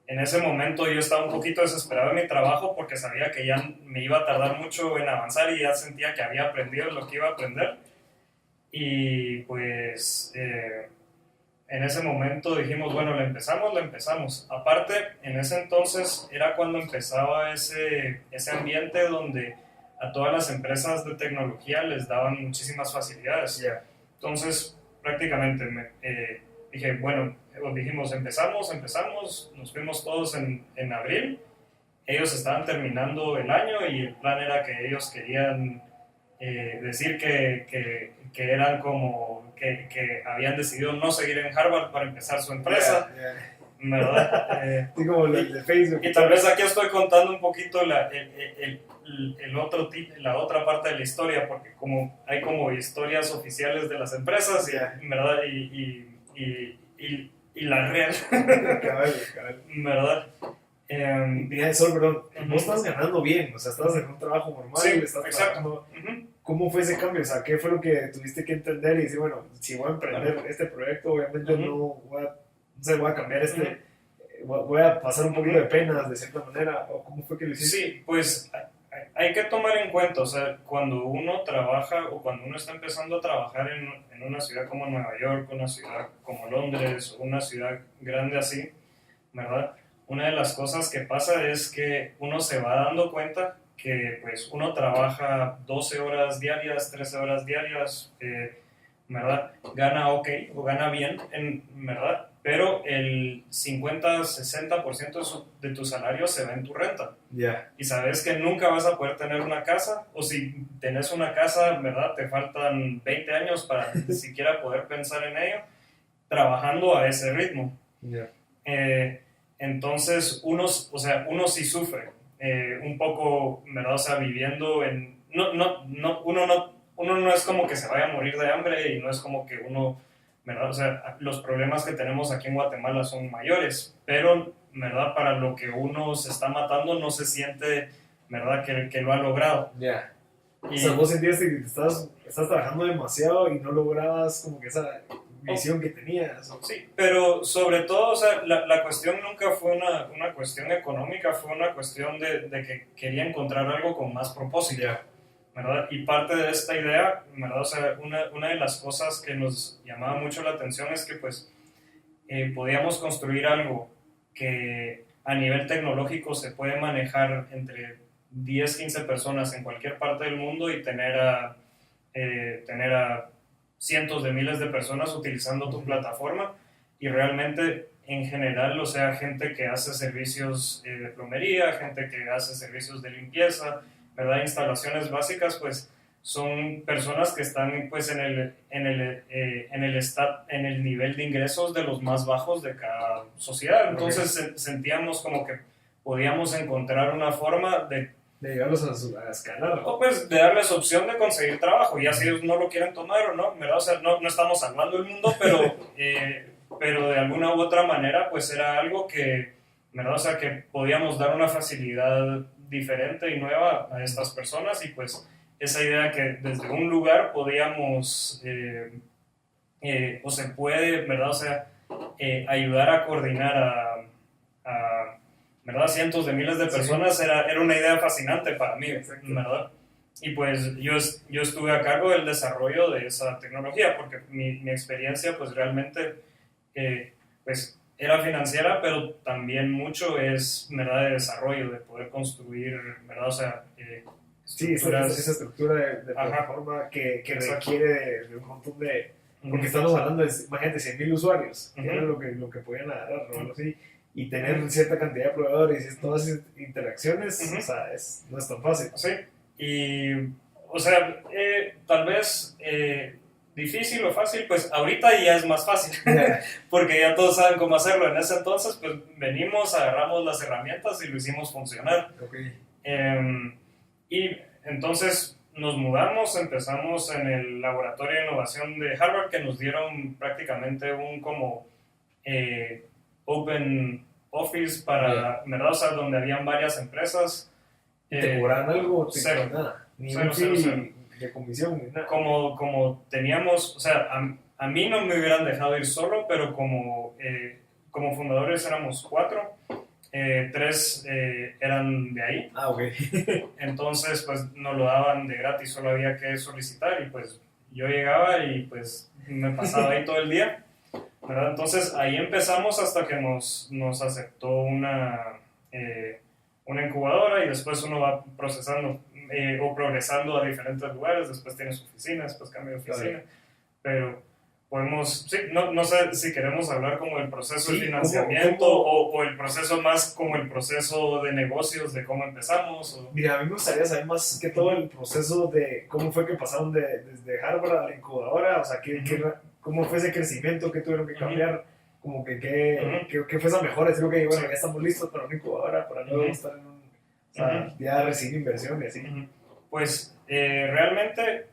en ese momento yo estaba un poquito desesperado en mi trabajo porque sabía que ya me iba a tardar mucho en avanzar y ya sentía que había aprendido lo que iba a aprender. Y pues en ese momento dijimos, bueno, lo empezamos. Aparte, en ese entonces era cuando empezaba ese ambiente donde a todas las empresas de tecnología les daban muchísimas facilidades. Yeah. Entonces, prácticamente dije, bueno, dijimos, empezamos, nos fuimos todos en abril. Ellos estaban terminando el año y el plan era que ellos querían decir que eran como que habían decidido no seguir en Harvard para empezar su empresa, ¿verdad? Sí, como el de Facebook. Y tal vez aquí estoy contando un poquito la otra parte de la historia, porque como hay como historias oficiales de las empresas, ¿verdad? Y la real, Cabal. ¿verdad? Sol, perdón, vos estás ganando bien, o sea, estás en un trabajo normal, sí, estás trabajando. ¿Cómo fue ese cambio? O sea, ¿qué fue lo que tuviste que entender y decir, bueno, si voy a emprender este proyecto, obviamente no voy a cambiar voy a pasar un poquito de penas de cierta manera? ¿O cómo fue que lo hiciste? Sí, pues hay que tomar en cuenta, o sea, cuando uno trabaja o cuando uno está empezando a trabajar en una ciudad como Nueva York, una ciudad como Londres, una ciudad grande así, ¿verdad? Una de las cosas que pasa es que uno se va dando cuenta que pues uno trabaja 12 horas diarias, 13 horas diarias, ¿verdad? Gana ok o gana bien, ¿verdad? Pero el 50-60% de tu salario se va en tu renta. Yeah. Y sabes que nunca vas a poder tener una casa, o si tenés una casa, ¿verdad? Te faltan 20 años para ni siquiera poder pensar en ello, trabajando a ese ritmo. Yeah. Entonces, uno sí sufre un poco, ¿verdad? O sea, viviendo en... Uno no es como que se vaya a morir de hambre y no es como que uno, ¿verdad? O sea, los problemas que tenemos aquí en Guatemala son mayores, pero, ¿verdad? Para lo que uno se está matando no se siente, ¿verdad? Que lo ha logrado. Ya. Yeah. O sea, vos sentías que estás trabajando demasiado y no lograbas como que esa visión que tenías. Sí, pero sobre todo, o sea, la cuestión nunca fue una cuestión económica, fue una cuestión de que quería encontrar algo con más propósito. Yeah. ¿Verdad? Y parte de esta idea, ¿verdad? O sea, una de las cosas que nos llamaba mucho la atención es que pues podíamos construir algo que a nivel tecnológico se puede manejar entre 10-15 personas en cualquier parte del mundo y tener a cientos de miles de personas utilizando tu plataforma, y realmente en general, o sea, gente que hace servicios de plomería, gente que hace servicios de limpieza, ¿verdad? Instalaciones básicas, pues son personas que están pues en el nivel de ingresos de los más bajos de cada sociedad. Entonces sentíamos como que podíamos encontrar una forma de llevarlos a escalar. O pues de darles opción de conseguir trabajo, ya si ellos no lo quieren tomar o no, ¿verdad? O sea, no estamos salvando el mundo, pero de alguna u otra manera pues era algo que, ¿verdad? O sea, que podíamos dar una facilidad diferente y nueva a estas personas y pues esa idea que desde un lugar podíamos o se puede, ¿verdad? O sea, ayudar a coordinar a ¿verdad? Cientos de miles de personas, sí. Era una idea fascinante para mí, ¿verdad? Y pues yo estuve a cargo del desarrollo de esa tecnología, porque mi experiencia pues realmente pues era financiera, pero también mucho es, ¿verdad? De desarrollo, de poder construir, ¿verdad? O sea, sí, esa estructura de plataforma que requiere de un montón de... Porque estamos hablando de, imagínate, 100,000 usuarios, que era lo que podían agarrar, o algo así. Y tener cierta cantidad de proveedores y todas esas interacciones, o sea, no es tan fácil. Sí, y, o sea, tal vez difícil o fácil, pues ahorita ya es más fácil, porque ya todos saben cómo hacerlo. En ese entonces, pues venimos, agarramos las herramientas y lo hicimos funcionar. Okay. Y entonces nos mudamos, empezamos en el laboratorio de innovación de Harvard, que nos dieron prácticamente un como... Open Office para, ¿verdad? O sea, donde habían varias empresas. ¿Te cobraban algo? Cero. Nada. Ni cero. de comisión, ni nada. Como teníamos, o sea, a mí no me hubieran dejado ir solo, pero como fundadores éramos 4, 3 eran de ahí. Ah, ok. Entonces, pues nos lo daban de gratis, solo había que solicitar y pues yo llegaba y pues me pasaba ahí todo el día. ¿Verdad? Entonces ahí empezamos hasta que nos aceptó una incubadora y después uno va procesando o progresando a diferentes lugares, después tiene su oficina, después cambia de oficina, pero podemos, sí, no sé si queremos hablar como el proceso de financiamiento o el proceso más como el proceso de negocios, de cómo empezamos. Mira, a mí me gustaría saber más que todo el proceso de cómo fue que pasaron desde Harvard a la incubadora, o sea, cómo fue ese crecimiento, qué tuvieron que cambiar, como que qué fue esa mejora, creo que bueno, ya estamos listos para una incubadora, para luego estar en o sea, ya recibir inversiones, ¿sí? Pues realmente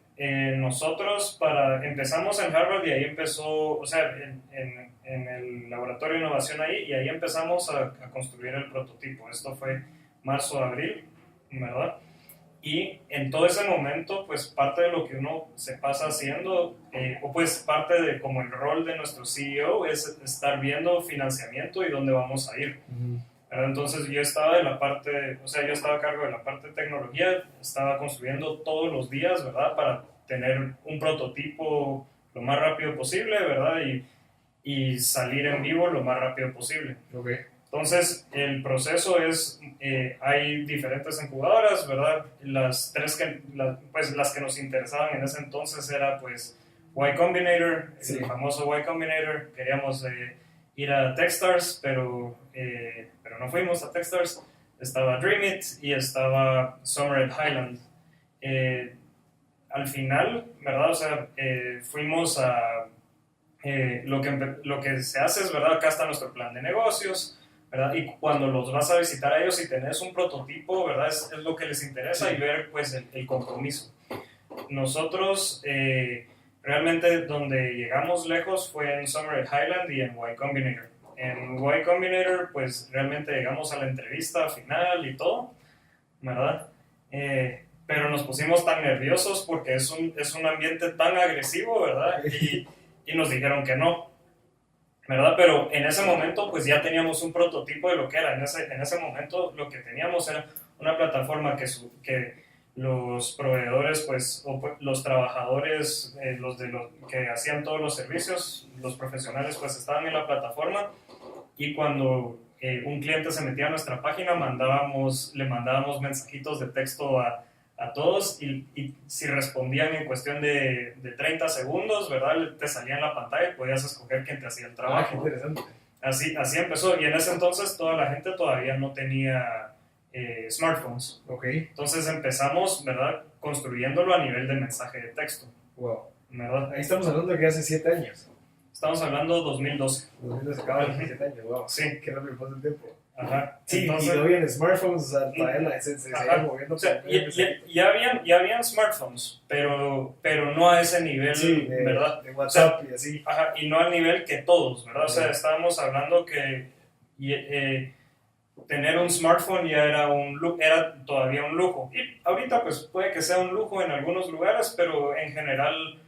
nosotros empezamos en Harvard y ahí empezó, o sea, en el laboratorio de innovación ahí, y ahí empezamos a construir el prototipo. Esto fue marzo-abril, ¿verdad? Y en todo ese momento, pues parte de lo que uno se pasa haciendo, o pues parte de como el rol de nuestro CEO es estar viendo financiamiento y dónde vamos a ir. Entonces yo estaba yo estaba a cargo de la parte de tecnología, estaba construyendo todos los días, ¿verdad? Para tener un prototipo lo más rápido posible, ¿verdad? Y salir en vivo lo más rápido posible. Okay. Entonces, el proceso es, hay diferentes incubadoras, ¿verdad? Las que nos interesaban en ese entonces era, pues, Y Combinator, sí. El famoso Y Combinator. Queríamos ir a Techstars, pero no fuimos a Techstars. Estaba Dreamit y estaba Summer at Highland. Al final, ¿verdad? O sea, fuimos a... lo que se hace es, ¿verdad? Acá está nuestro plan de negocios, ¿verdad? Y cuando los vas a visitar a ellos y tenés un prototipo, ¿verdad? Es lo que les interesa, sí. Y ver pues el compromiso. Nosotros realmente donde llegamos lejos fue en Summer at Highland y en Y Combinator. En Y Combinator pues realmente llegamos a la entrevista final y todo, ¿verdad? Pero nos pusimos tan nerviosos porque es un ambiente tan agresivo, ¿verdad? Y nos dijeron que no, ¿verdad? Pero en ese momento pues ya teníamos un prototipo de lo que era. En ese momento lo que teníamos era una plataforma que los proveedores pues, o los trabajadores, que hacían todos los servicios, los profesionales pues estaban en la plataforma, y cuando un cliente se metía a nuestra página le mandábamos mensajitos de texto a todos, y si respondían en cuestión de 30 segundos, ¿verdad? Te salía en la pantalla y podías escoger quién te hacía el trabajo. Qué interesante. así empezó. Y en ese entonces toda la gente todavía no tenía smartphones. Ok. Entonces empezamos, ¿verdad? Construyéndolo a nivel de mensaje de texto. Wow. ¿Verdad? Ahí estamos hablando de que hace 7 años. Estamos hablando 2012. 2012 acaba de 7 años, wow. Sí. Qué rápido pasa el tiempo. Ajá. Sí, Entonces, y no habían smartphones, o sea, todavía se seguían moviendo. O sea, ya habían smartphones, pero no a ese nivel, sí, ¿verdad? De WhatsApp y así. Ajá, y no al nivel que todos, ¿verdad? O sea, estábamos hablando que tener un smartphone ya era todavía un lujo. Y ahorita pues puede que sea un lujo en algunos lugares, pero en general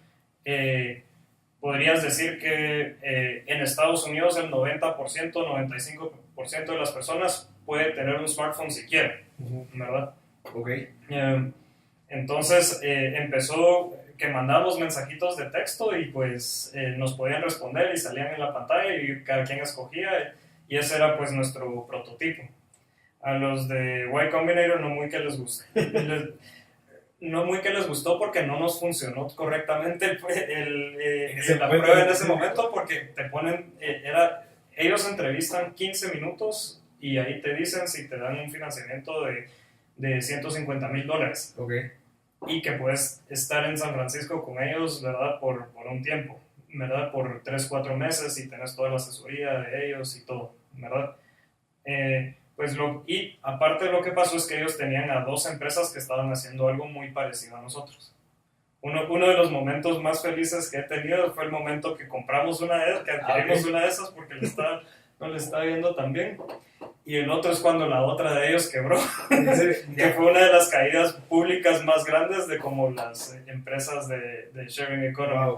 podrías decir que en Estados Unidos el 90%, 95% de las personas puede tener un smartphone si quiere, ¿verdad? Ok. Entonces empezó que mandábamos mensajitos de texto y pues nos podían responder y salían en la pantalla y cada quien escogía y ese era pues nuestro prototipo. A los de Y Combinator no muy que les gustó. No muy que les gustó porque no nos funcionó correctamente la prueba en ese momento porque te ponen, ellos entrevistan 15 minutos y ahí te dicen si te dan un financiamiento de $150,000. Ok. Y que puedes estar en San Francisco con ellos, ¿verdad? Por un tiempo, ¿verdad? Por 3-4 meses y tenés toda la asesoría de ellos y todo, ¿verdad? Y aparte lo que pasó es que ellos tenían a 2 empresas que estaban haciendo algo muy parecido a nosotros. Uno de los momentos más felices que he tenido fue el momento que compramos una de esas, que adquirimos una de esas porque no le estaba yendo tan bien. Y el otro es cuando la otra de ellos quebró, que fue una de las caídas públicas más grandes de como las empresas de sharing economy.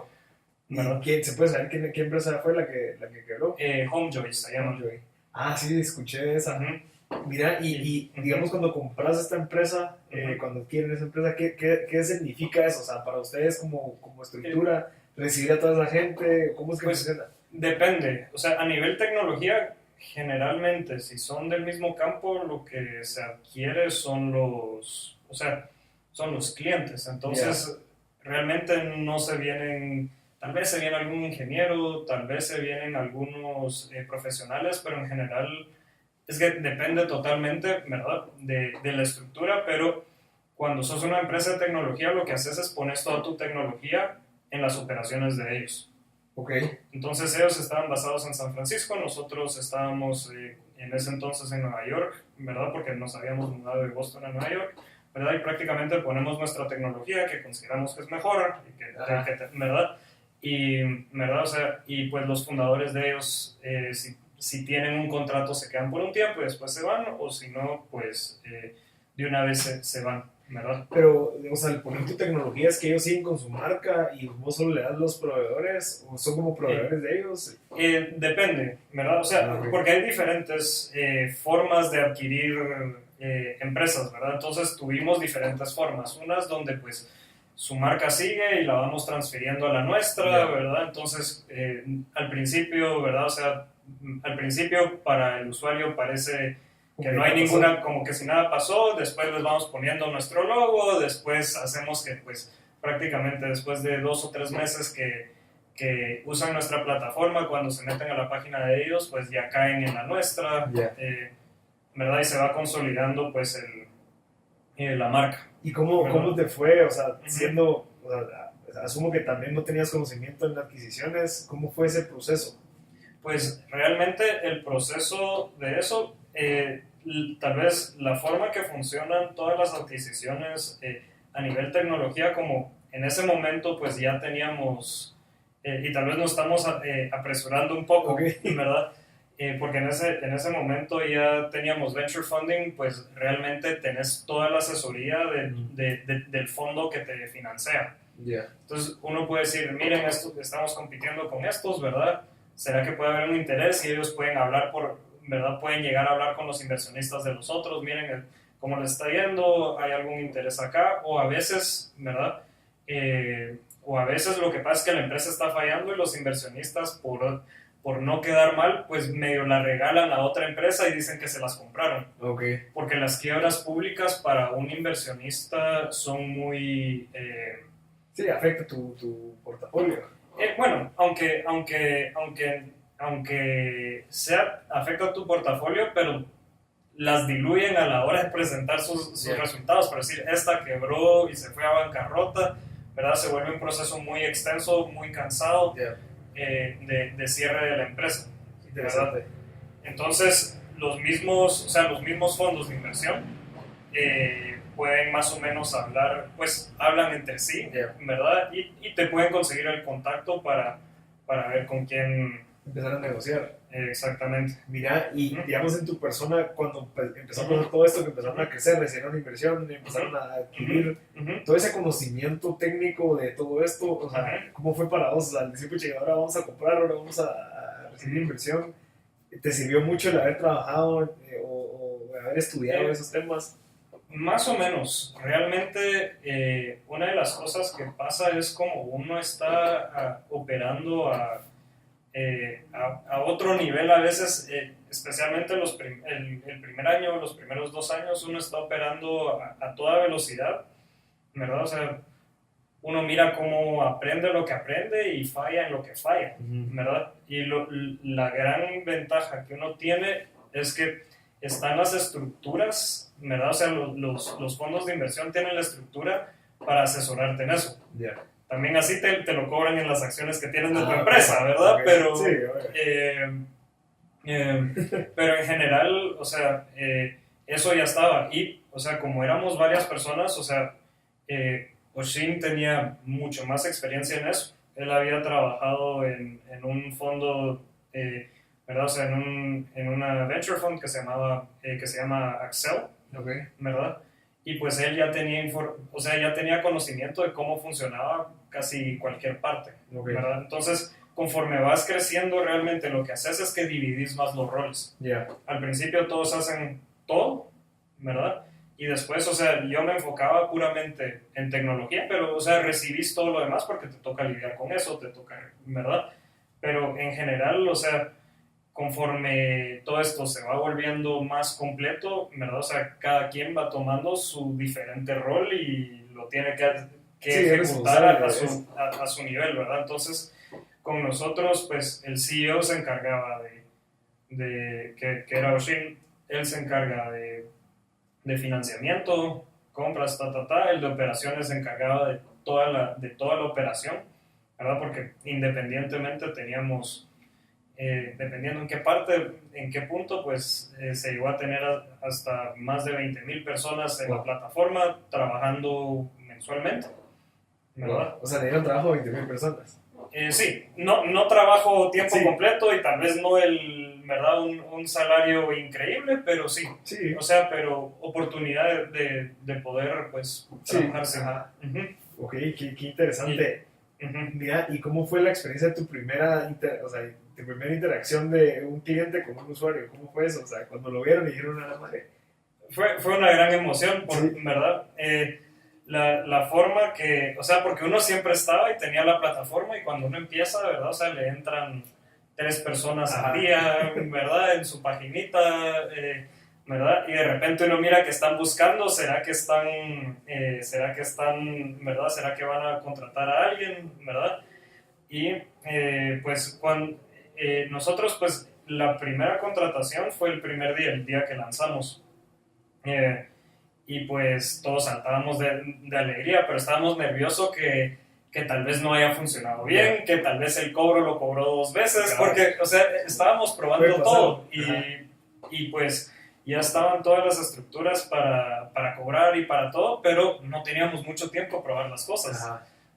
Wow. ¿Se puede saber qué empresa fue la que quebró? Homejoy se llama. Homejoy. Ah, sí, escuché esa. Uh-huh. Mira, y digamos cuando compras esta empresa, cuando adquieren esa empresa, ¿qué significa eso? O sea, para ustedes como estructura, recibir a toda esa gente, ¿cómo es que funciona? Depende, o sea, a nivel tecnología, generalmente, si son del mismo campo, lo que se adquiere son los clientes. Entonces, realmente no se vienen, tal vez se viene algún ingeniero, tal vez se vienen algunos profesionales, pero en general es que depende totalmente, ¿verdad?, de la estructura, pero cuando sos una empresa de tecnología, lo que haces es poner toda tu tecnología en las operaciones de ellos. Okay. Entonces ellos estaban basados en San Francisco, nosotros estábamos en ese entonces en Nueva York, ¿verdad? Porque nos habíamos mudado de Boston a Nueva York, ¿verdad? Y prácticamente ponemos nuestra tecnología que consideramos que es mejor, ¿verdad? Y, ¿verdad? O sea, y pues los fundadores de ellos, si tienen un contrato se quedan por un tiempo y después se van, o si no, pues de una vez se van, ¿verdad? Pero, o sea, el poner tu tecnología es que ellos siguen con su marca y vos solo le das los proveedores, o son como proveedores de ellos. Depende, ¿verdad? O sea, porque hay diferentes formas de adquirir empresas, ¿verdad? Entonces tuvimos diferentes formas. Unas donde pues su marca sigue y la vamos transfiriendo a la nuestra, ¿verdad? Entonces, al principio, ¿verdad? O sea, al principio para el usuario parece que no hay ninguna, como que si nada pasó, después les vamos poniendo nuestro logo, después hacemos que pues prácticamente después de 2 o 3 meses que usan nuestra plataforma, cuando se meten a la página de ellos, pues ya caen en la nuestra, ¿verdad? Y se va consolidando pues la marca. ¿Y cómo te fue? O sea, siendo, o sea, asumo que también no tenías conocimiento en adquisiciones, ¿cómo fue ese proceso? Pues realmente el proceso de eso, tal vez la forma que funcionan todas las adquisiciones a nivel tecnología, como en ese momento pues ya teníamos, y tal vez nos estamos apresurando un poco, ¿verdad? Porque en ese momento ya teníamos venture funding, pues realmente tenés toda la asesoría del fondo que te financia. Entonces uno puede decir, miren, estamos compitiendo con estos, ¿verdad? ¿Será que puede haber un interés? Y ellos pueden hablar ¿verdad? Pueden llegar a hablar con los inversionistas de los otros, miren cómo les está yendo, hay algún interés acá, o a veces, ¿verdad? O a veces lo que pasa es que la empresa está fallando y los inversionistas por no quedar mal, pues medio la regalan a otra empresa y dicen que se las compraron. Porque las quiebras públicas para un inversionista son muy... sí, afecta tu portafolio. Bueno, aunque aunque afecta a tu portafolio, pero las diluyen a la hora de presentar sus resultados. Por decir, esta quebró y se fue a bancarrota, ¿verdad? Se vuelve un proceso muy extenso, muy cansado de cierre de la empresa, ¿verdad? Entonces, los mismos fondos de inversión pueden más o menos hablar, pues hablan entre sí, ¿verdad? Y te pueden conseguir el contacto para ver con quién empezar a negociar. Exactamente. Mira, y digamos en tu persona, cuando empezó a pasar todo esto, que empezaron a crecer, recibieron inversión, empezaron a adquirir todo ese conocimiento técnico de todo esto, o sea, ¿cómo fue para vos? O sea, al principio llegué, ahora vamos a comprar, ahora vamos a recibir inversión. ¿Te sirvió mucho el haber trabajado o haber estudiado esos temas? Más o menos. Realmente, una de las cosas que pasa es como uno está operando a otro nivel a veces, especialmente el primer año, los primeros 2 años, uno está operando a toda velocidad, ¿verdad? O sea, uno mira cómo aprende lo que aprende y falla en lo que falla, ¿verdad? Y la gran ventaja que uno tiene es que están las estructuras, ¿verdad? O sea, los fondos de inversión tienen la estructura para asesorarte en eso. También así te lo cobran en las acciones que tienes de tu empresa, ¿verdad? Pero, sí, pero en general, o sea, eso ya estaba. Y, o sea, como éramos varias personas, o sea, Oshin tenía mucho más experiencia en eso. Él había trabajado en un fondo, ¿verdad? O sea, en una venture fund que se llama Accel, ¿verdad? Y pues él ya tenía conocimiento de cómo funcionaba casi cualquier parte, ¿verdad? Entonces, conforme vas creciendo, realmente lo que haces es que dividís más los roles. Al principio todos hacen todo, ¿verdad? Y después, o sea, yo me enfocaba puramente en tecnología, pero, o sea, recibís todo lo demás porque te toca lidiar con eso, ¿verdad? Pero en general, o sea, conforme todo esto se va volviendo más completo, ¿verdad? O sea, cada quien va tomando su diferente rol y lo tiene que ejecutar a su nivel, ¿verdad? Entonces, con nosotros, pues, el CEO se encargaba que era Oshin, él se encarga de financiamiento, compras, el de operaciones se encargaba de toda la operación, ¿verdad? Porque independientemente teníamos... dependiendo en qué punto, pues se llegó a tener hasta más de 20,000 personas en la plataforma trabajando mensualmente, ¿verdad? O sea, le dieron trabajo a 20,000 personas. Sí, no trabajo tiempo completo y tal vez no ¿verdad? Un salario increíble, pero sí. O sea, pero oportunidad de poder, pues, trabajarse. Ok, qué interesante. Mira, ¿y cómo fue la experiencia de tu primera interacción de un cliente con un usuario? ¿Cómo fue eso? O sea, cuando lo vieron y dijeron a la madre. Fue una gran emoción, ¿verdad? La forma que, o sea, porque uno siempre estaba y tenía la plataforma y cuando uno empieza, ¿verdad? O sea, le entran 3 personas al día, ¿verdad? En su paginita, ¿verdad? Y de repente uno mira que están buscando, ¿será que están, ¿verdad? ¿Será que van a contratar a alguien, ¿verdad? Y pues cuando nosotros, pues la primera contratación fue el primer día, el día que lanzamos. Y pues todos saltábamos de alegría, pero estábamos nerviosos que tal vez no haya funcionado bien, que tal vez el cobro lo cobró 2 veces, porque, o sea, estábamos probando todo y pues ya estaban todas las estructuras para cobrar y para todo, pero no teníamos mucho tiempo a probar las cosas.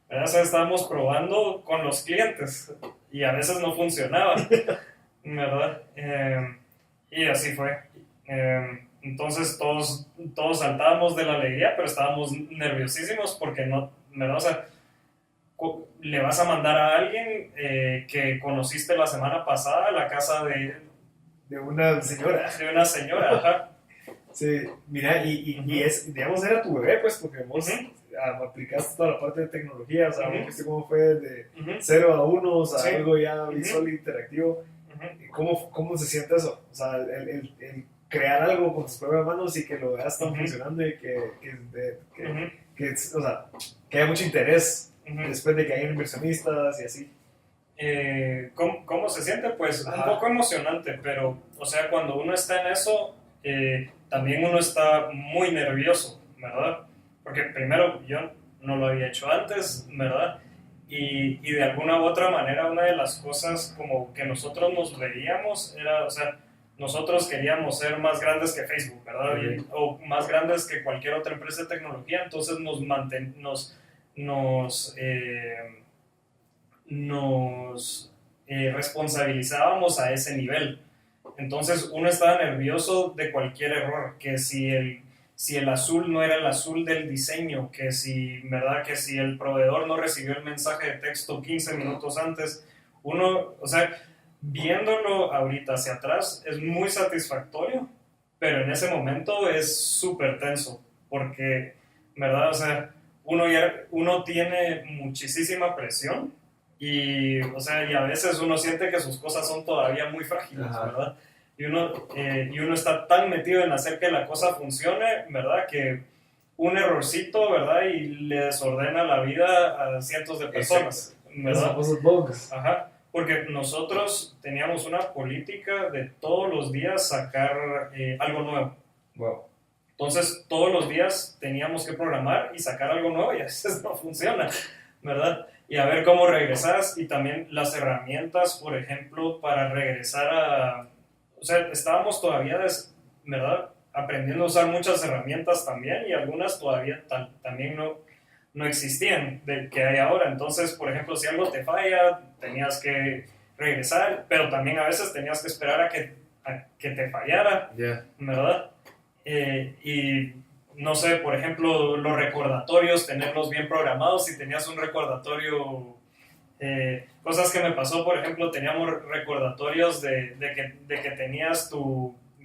¿Verdad? O sea, estábamos probando con los clientes y a veces no funcionaba, ¿verdad? Y así fue. Entonces todos saltábamos de la alegría, pero estábamos nerviosísimos porque no, ¿verdad? O sea, le vas a mandar a alguien que conociste la semana pasada a la casa de una señora. De una señora, ajá. Sí, mira, y es, digamos, era tu bebé, pues, porque vos aplicaste toda la parte de tecnología, o sea, viste cómo fue de 0 a 1, o sea, algo ya visual e interactivo. ¿Cómo se siente eso? O sea, el crear algo con tus propias manos y que lo veas tan funcionando y o sea, que haya mucho interés después de que hayan inversionistas y así. ¿cómo se siente? Pues un Ajá. poco emocionante, pero, o sea, cuando uno está en eso, también uno está muy nervioso, ¿verdad? Porque primero yo no lo había hecho antes, ¿verdad? Y de alguna u otra manera una de las cosas como que nosotros nos veíamos era, o sea, nosotros queríamos ser más grandes que Facebook, ¿verdad? O más grandes que cualquier otra empresa de tecnología, entonces nos responsabilizábamos a ese nivel. Entonces uno estaba nervioso de cualquier error, que si el azul no era el azul del diseño, que si, ¿verdad? Que si el proveedor no recibió el mensaje de texto 15 minutos antes, uno, o sea, viéndolo ahorita hacia atrás es muy satisfactorio, pero en ese momento es súper tenso, porque, ¿verdad? O sea, uno tiene muchísima presión y, o sea, y a veces uno siente que sus cosas son todavía muy frágiles, ¿verdad? Y uno está tan metido en hacer que la cosa funcione, ¿verdad? Que un errorcito, ¿verdad? Y le desordena la vida a cientos de personas, ¿verdad? Esos bugs. Ajá, porque nosotros teníamos una política de todos los días sacar algo nuevo. Wow. Entonces, todos los días teníamos que programar y sacar algo nuevo y a veces no funciona, ¿verdad? Y a ver cómo regresas y también las herramientas, por ejemplo, para regresar a... O sea, estábamos todavía, ¿verdad? Aprendiendo a usar muchas herramientas también y algunas todavía también no existían del que hay ahora. Entonces, por ejemplo, si algo te falla, tenías que regresar, pero también a veces tenías que esperar a que te fallara, ¿verdad? Y no sé, por ejemplo, los recordatorios, tenerlos bien programados. Si tenías un recordatorio, cosas que me pasó, por ejemplo, teníamos recordatorios de que tenías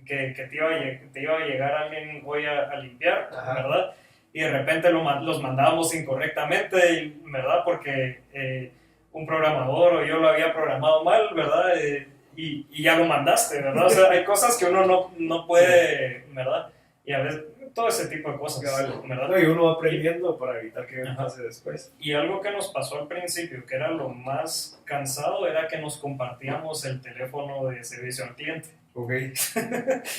que te iba a llegar alguien hoy a limpiar, ¿verdad? Y de repente los mandábamos incorrectamente, ¿verdad? Porque un programador o yo lo había programado mal, ¿verdad? Y ya lo mandaste, ¿verdad? O sea, hay cosas que uno no puede, ¿verdad? Y a veces todo ese tipo de cosas, ¿verdad? No, y uno va aprendiendo para evitar que pase después. Y algo que nos pasó al principio, que era lo más cansado, era que nos compartíamos el teléfono de servicio al cliente. Okay.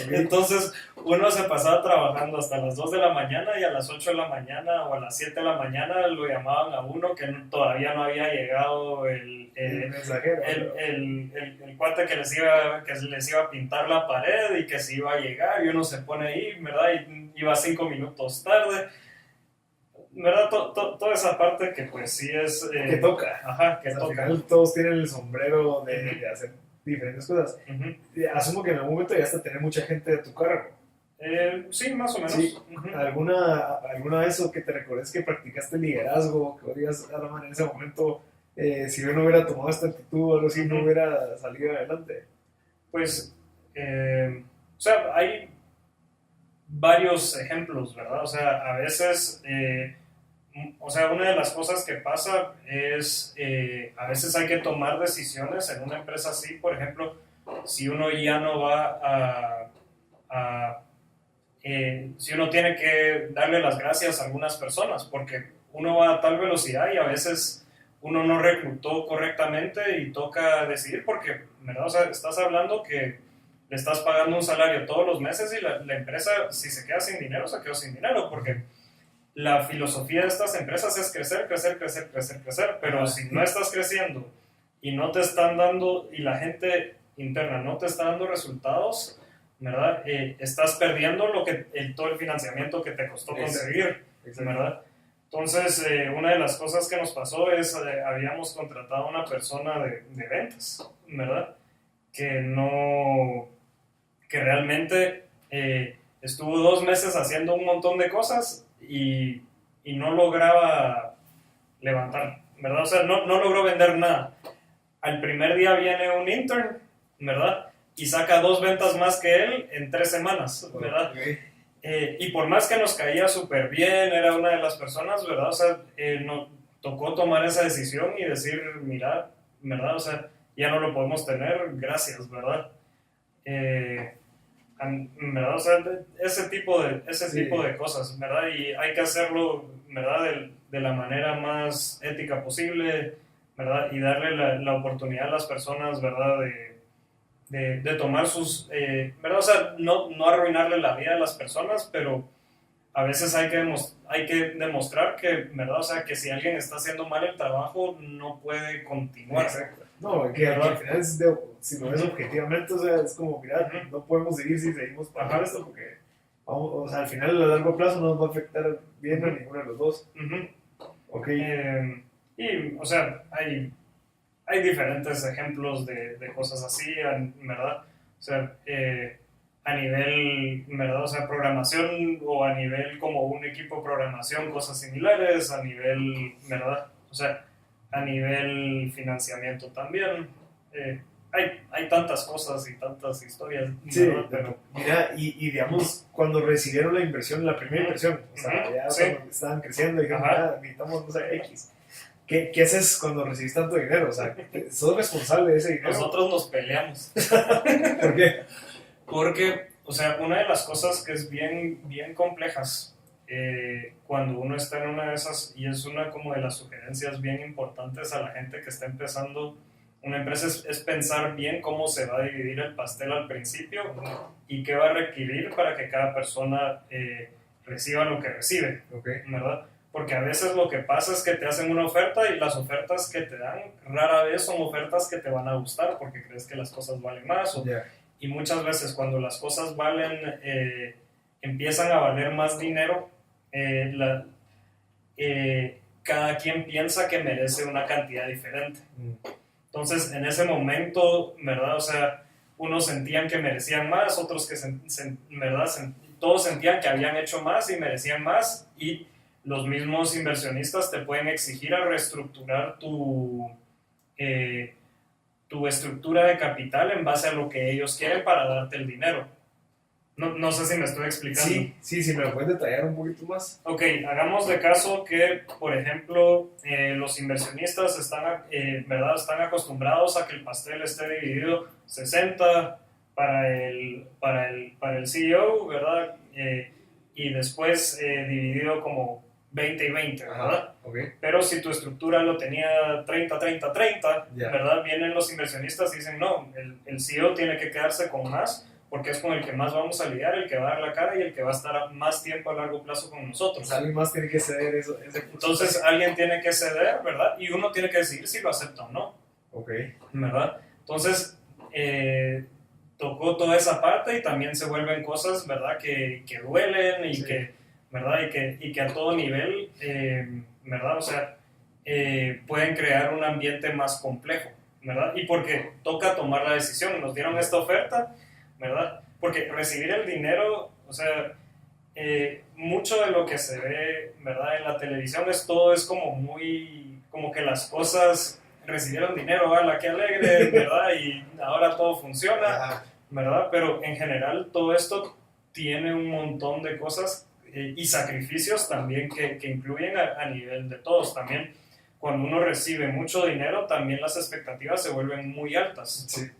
Entonces uno se pasaba trabajando hasta las 2 de la mañana y a las 8 de la mañana o a las 7 de la mañana lo llamaban a uno que todavía no había llegado el cuate que les iba a pintar la pared y que se iba a llegar, y uno se pone ahí, ¿verdad? Y iba 5 minutos tarde, ¿verdad? Toda esa parte que pues sí es... que toca. Ajá, que al toca. final todos tienen el sombrero de hacer diferentes cosas. Asumo que en algún momento ya hasta tener mucha gente de tu cargo. Sí, más o menos. Sí. ¿Alguna vez o que te recuerdes que practicaste liderazgo, que digas, a la manera en ese momento, si yo no hubiera tomado esta actitud o algo así, no hubiera salido adelante? Pues, o sea, hay varios ejemplos, ¿verdad? O sea, a veces, o sea, una de las cosas que pasa es, a veces hay que tomar decisiones en una empresa así. Por ejemplo, si uno ya no va si uno tiene que darle las gracias a algunas personas, porque uno va a tal velocidad y a veces uno no reclutó correctamente y toca decidir porque, ¿verdad? O sea, estás hablando que le estás pagando un salario todos los meses y la empresa, si se queda sin dinero, se quedó sin dinero, porque la filosofía de estas empresas es crecer, crecer, crecer, crecer, crecer, pero si no estás creciendo y no te están dando, y la gente interna no te está dando resultados, ¿verdad? Estás perdiendo todo el financiamiento que te costó conseguir, ¿verdad? Entonces, una de las cosas que nos pasó es, habíamos contratado a una persona de ventas, ¿verdad? Que realmente estuvo 2 meses haciendo un montón de cosas y no lograba levantar, ¿verdad? O sea, no logró vender nada. Al primer día viene un intern, ¿verdad? Y saca 2 ventas más que él en 3 semanas, ¿verdad? Okay. Y por más que nos caía súper bien, era una de las personas, ¿verdad? O sea, nos tocó tomar esa decisión y decir, mira, ¿verdad? O sea, ya no lo podemos tener, gracias, ¿verdad? ¿Verdad? O sea, ese tipo de cosas, ¿verdad? Y hay que hacerlo, ¿verdad? De la manera más ética posible, ¿verdad? Y darle la oportunidad a las personas, ¿verdad? De tomar sus, ¿verdad? O sea, no arruinarle la vida a las personas, pero a veces hay que demostrar que, ¿verdad? O sea, que si alguien está haciendo mal el trabajo, no puede continuar. Exacto. No, que al final, si lo ves objetivamente, o sea, es como, mira, no podemos seguir si seguimos pagando esto porque, vamos, o sea, al final a largo plazo no nos va a afectar bien a ninguno de los dos. Ok. Y, o sea, hay diferentes ejemplos de cosas así, ¿verdad? O sea, a nivel, ¿verdad? O sea, programación o a nivel como un equipo de programación, cosas similares, a nivel, ¿verdad? O sea, a nivel financiamiento también. Hay tantas cosas y tantas historias. Sí, pero mira, y digamos, cuando recibieron la inversión, la primera inversión, o sea, ya cuando estaban creciendo, dijeron, mira, necesitamos, no sé, X. ¿Qué haces cuando recibís tanto dinero? O sea, ¿sos responsable de ese dinero? Nosotros nos peleamos. ¿Por qué? Porque, o sea, una de las cosas que es bien, bien complejas cuando uno está en una de esas, y es una como de las sugerencias bien importantes a la gente que está empezando una empresa, es pensar bien cómo se va a dividir el pastel al principio y qué va a requerir para que cada persona reciba lo que recibe, ¿verdad? Porque a veces lo que pasa es que te hacen una oferta y las ofertas que te dan rara vez son ofertas que te van a gustar porque crees que las cosas valen más. Y muchas veces cuando las cosas empiezan a valer más dinero, cada quien piensa que merece una cantidad diferente. Entonces, en ese momento, ¿verdad? O sea, unos sentían que merecían más, otros que, ¿verdad? Todos sentían que habían hecho más y merecían más, y los mismos inversionistas te pueden exigir a reestructurar tu estructura de capital en base a lo que ellos quieren para darte el dinero. No sé si me estoy explicando. Sí, me lo puedes detallar un poquito más. Ok, hagamos de caso que, por ejemplo, los inversionistas ¿verdad? Están acostumbrados a que el pastel esté dividido 60 para el CEO, ¿verdad? Y después dividido como 20 y 20, ¿verdad? Pero si tu estructura lo tenía 30, 30, 30, ¿verdad? Vienen los inversionistas y dicen, no, el CEO tiene que quedarse con más porque es con el que más vamos a lidiar, el que va a dar la cara y el que va a estar más tiempo a largo plazo con nosotros. Alguien más tiene que ceder eso. Entonces alguien tiene que ceder, ¿verdad? Y uno tiene que decidir si lo acepta o no. ¿Verdad? Entonces, tocó toda esa parte y también se vuelven cosas, ¿verdad? Que duelen y ¿verdad? Y que a todo nivel, ¿verdad? O sea, pueden crear un ambiente más complejo, ¿verdad? Y porque toca tomar la decisión. Nos dieron esta oferta, ¿verdad? Porque recibir el dinero, o sea, mucho de lo que se ve, ¿verdad? En la televisión todo es como muy, como que las cosas recibieron dinero, ¡ala, qué alegre!, ¿verdad? Y ahora todo funciona, ¿verdad? Pero en general todo esto tiene un montón de cosas y sacrificios también que incluyen a nivel de todos. También cuando uno recibe mucho dinero, también las expectativas se vuelven muy altas. Sí.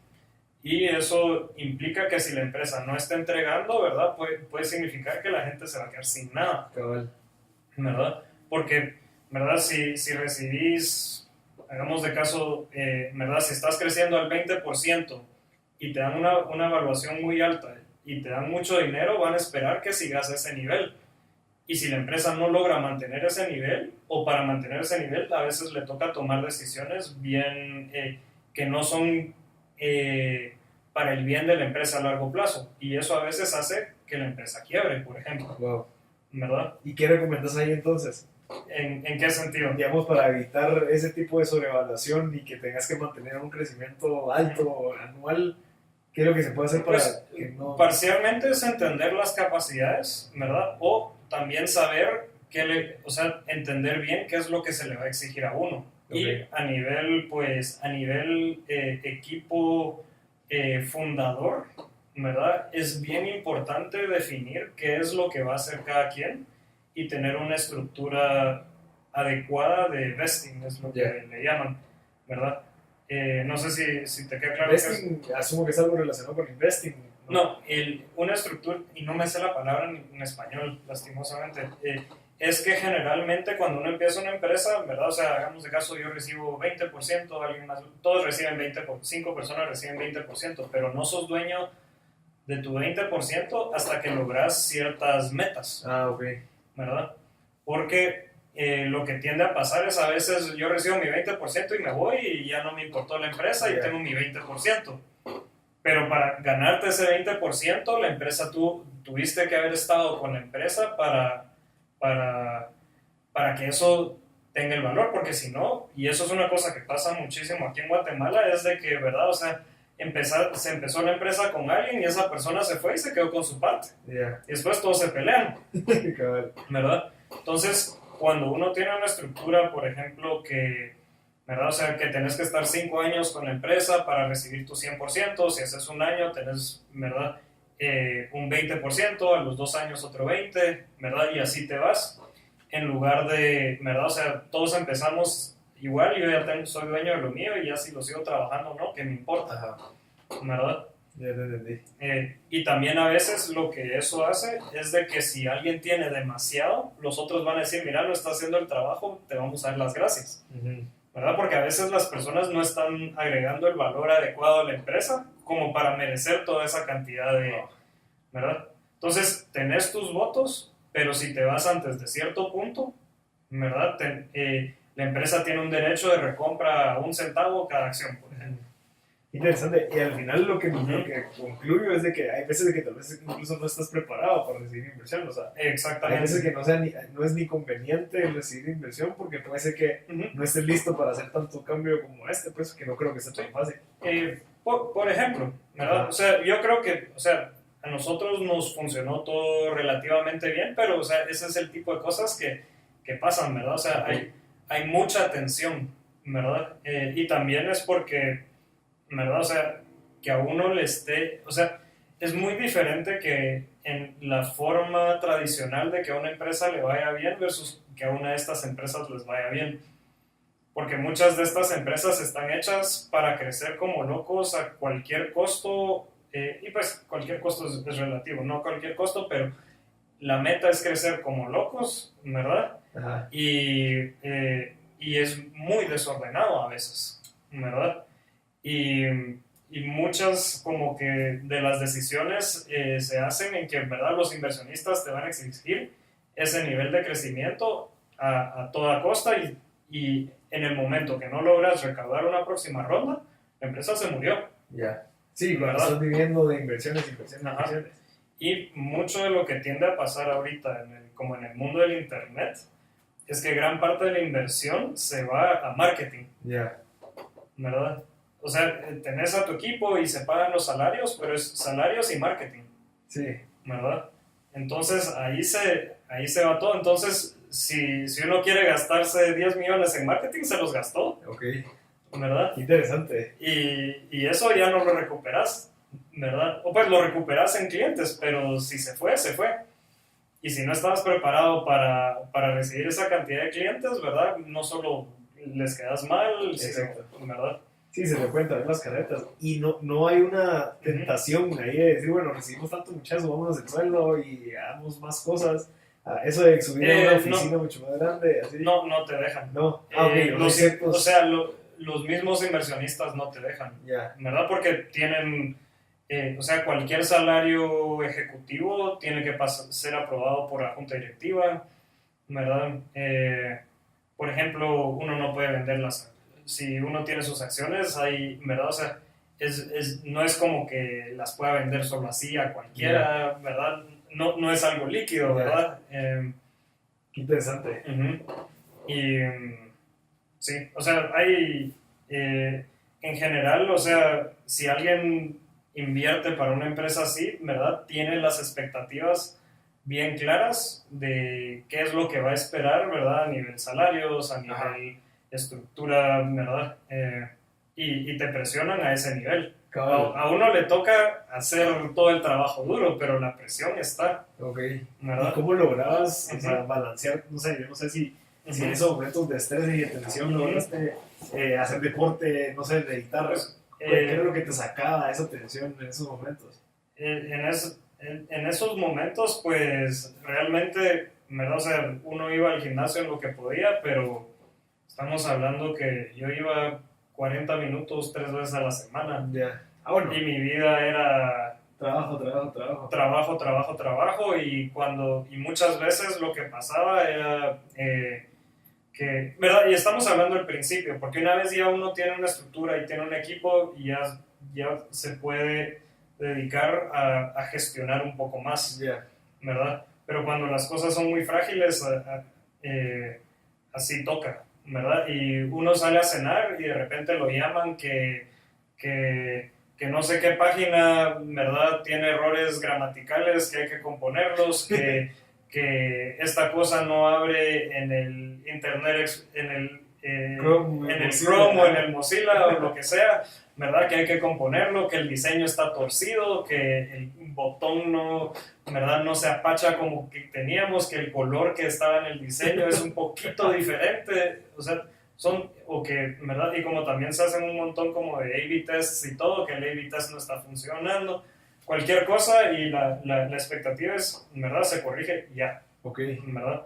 Y eso implica que si la empresa no está entregando, ¿verdad? Puede significar que la gente se va a quedar sin nada. ¿Verdad? Porque, ¿verdad? Si recibís, hagamos de caso, ¿verdad? Si estás creciendo al 20% y te dan una evaluación muy alta y te dan mucho dinero, van a esperar que sigas a ese nivel. Y si la empresa no logra mantener ese nivel, o para mantener ese nivel, a veces le toca tomar decisiones bien que no son para el bien de la empresa a largo plazo. Y eso a veces hace que la empresa quiebre, por ejemplo. ¿Verdad? ¿Y qué recomiendas ahí entonces? ¿En qué sentido? Digamos, para evitar ese tipo de sobrevaluación y que tengas que mantener un crecimiento alto anual, ¿qué es lo que se puede hacer para que no...? Parcialmente es entender las capacidades, ¿verdad? O también saber, o sea, entender bien qué es lo que se le va a exigir a uno. Y a nivel equipo fundador, ¿verdad? Es bien importante definir qué es lo que va a hacer cada quien y tener una estructura adecuada de vesting, es lo que le llaman, ¿verdad? No sé si te queda claro. Vesting, asumo que es algo relacionado con investing. No, una estructura, y no me sé la palabra en español, lastimosamente. es que generalmente cuando uno empieza una empresa, ¿verdad? O sea, hagamos de caso, yo recibo 20%, alguien más, todos reciben 20%, 5 personas reciben 20%, pero no sos dueño de tu 20% hasta que logras ciertas metas. Ok. ¿Verdad? Porque lo que tiende a pasar es a veces yo recibo mi 20% y me voy y ya no me importó la empresa y tengo mi 20%. Pero para ganarte ese 20%, la empresa, tú tuviste que haber estado con la empresa para que eso tenga el valor, porque si no, y eso es una cosa que pasa muchísimo aquí en Guatemala, es de que, ¿verdad? O sea, se empezó la empresa con alguien y esa persona se fue y se quedó con su parte. Y después todos se pelean, ¿verdad? Entonces, cuando uno tiene una estructura, por ejemplo, que, ¿verdad? O sea, que tenés que estar 5 años con la empresa para recibir tu 100%, si haces un año tenés, ¿verdad? Un 20%, a los 2 años otro 20%, ¿verdad? Y así te vas, en lugar de, ¿verdad? O sea, todos empezamos igual, yo ya soy dueño de lo mío y ya si lo sigo trabajando, ¿no? ¿Qué me importa? Ajá. ¿Verdad? Ya te entendí. Y también a veces lo que eso hace es de que si alguien tiene demasiado, los otros van a decir, mira, no está haciendo el trabajo, te vamos a dar las gracias. ¿Verdad? Porque a veces las personas no están agregando el valor adecuado a la empresa como para merecer toda esa cantidad de... ¿verdad? Entonces, tenés tus votos, pero si te vas antes de cierto punto, ¿verdad? La empresa tiene un derecho de recompra a 1 centavo cada acción, por ejemplo. Interesante. Y al final lo que concluyo es de que hay veces de que tal vez incluso no estás preparado para recibir inversión. O sea, exactamente. Hay veces que no es ni conveniente recibir inversión porque puede ser que no estés listo para hacer tanto cambio como pues que no creo que sea tan fácil. Por ejemplo, ¿verdad? O sea, yo creo que, o sea, a nosotros nos funcionó todo relativamente bien, pero, o sea, ese es el tipo de cosas que pasan, ¿verdad? O sea, hay mucha tensión, ¿verdad? Y también es porque, ¿verdad? O sea, que a uno le esté, o sea, es muy diferente que en la forma tradicional de que a una empresa le vaya bien versus que a una de estas empresas les vaya bien. Porque muchas de estas empresas están hechas para crecer como locos a cualquier costo, y pues cualquier costo es relativo, no cualquier costo, pero la meta es crecer como locos, ¿verdad? Ajá. Y es muy desordenado a veces, ¿verdad? Y muchas como que de las decisiones se hacen en que en verdad los inversionistas te van a exigir ese nivel de crecimiento a toda costa y en el momento que no logras recaudar una próxima ronda, la empresa se murió. Ya. Sí, cuando estás viviendo de inversiones. Y mucho de lo que tiende a pasar ahorita, como en el mundo del internet, es que gran parte de la inversión se va a marketing. Ya. ¿Verdad? O sea, tenés a tu equipo y se pagan los salarios, pero es salarios y marketing. Sí. ¿Verdad? Entonces ahí se va todo. Entonces, si uno quiere gastarse 10 millones en marketing, se los gastó. Ok. ¿Verdad? Interesante. Y eso ya no lo recuperas, ¿verdad? O pues lo recuperas en clientes, pero si se fue, se fue. Y si no estabas preparado para recibir esa cantidad de clientes, ¿verdad? No solo les quedas mal, ¿verdad? Sí, se te pueden traer las caretas. Y no hay una tentación ahí de decir, bueno, recibimos tanto muchacho, vámonos el sueldo y hagamos más cosas. Eso de subir a una oficina mucho más grande. Así. No te dejan. No. O sea, los mismos inversionistas no te dejan. ¿Verdad? Porque tienen... o sea, cualquier salario ejecutivo tiene que ser aprobado por la junta directiva, ¿verdad? Por ejemplo, uno no puede venderlas. Si uno tiene sus acciones, hay, ¿verdad? O sea, no es como que las pueda vender solo así a cualquiera, ¿verdad? No es algo líquido, ¿verdad? Qué interesante. Y sí, o sea, hay, en general, o sea, si alguien invierte para una empresa así, ¿verdad? Tiene las expectativas bien claras de qué es lo que va a esperar, ¿verdad? A nivel salarios, a nivel estructura, ¿verdad? Y te presionan a ese nivel. A uno le toca hacer todo el trabajo duro, pero la presión está. Ok. ¿Verdad? ¿Y cómo lograbas balancear? No sé, yo no sé si en esos momentos de estrés y de tensión lograste hacer deporte, no sé, meditar. Pues, ¿qué era lo que te sacaba esa tensión en esos momentos? En esos momentos, pues realmente ¿verdad? O sea, uno iba al gimnasio en lo que podía, pero estamos hablando que yo iba 40 minutos 3 veces a la semana. Ya. Ah, bueno. Y mi vida era Trabajo. y muchas veces lo que pasaba era que, ¿verdad? Y estamos hablando del principio, porque una vez ya uno tiene una estructura y tiene un equipo y ya se puede dedicar a gestionar un poco más, ¿verdad? Pero cuando las cosas son muy frágiles, así toca, ¿verdad? Y uno sale a cenar y de repente lo llaman que no sé qué página, ¿verdad? Tiene errores gramaticales que hay que componerlos, que esta cosa no abre en el Internet, en el Chrome o en el Mozilla o lo que sea, ¿verdad? Que hay que componerlo, que el diseño está torcido, que el botón no, ¿verdad? No se apacha como que teníamos, que el color que estaba en el diseño es un poquito diferente, o sea, ¿verdad? Y como también se hacen un montón como de A/B tests y todo, que el A/B test no está funcionando, cualquier cosa y la expectativa es, ¿verdad? Se corrige ya, ¿verdad?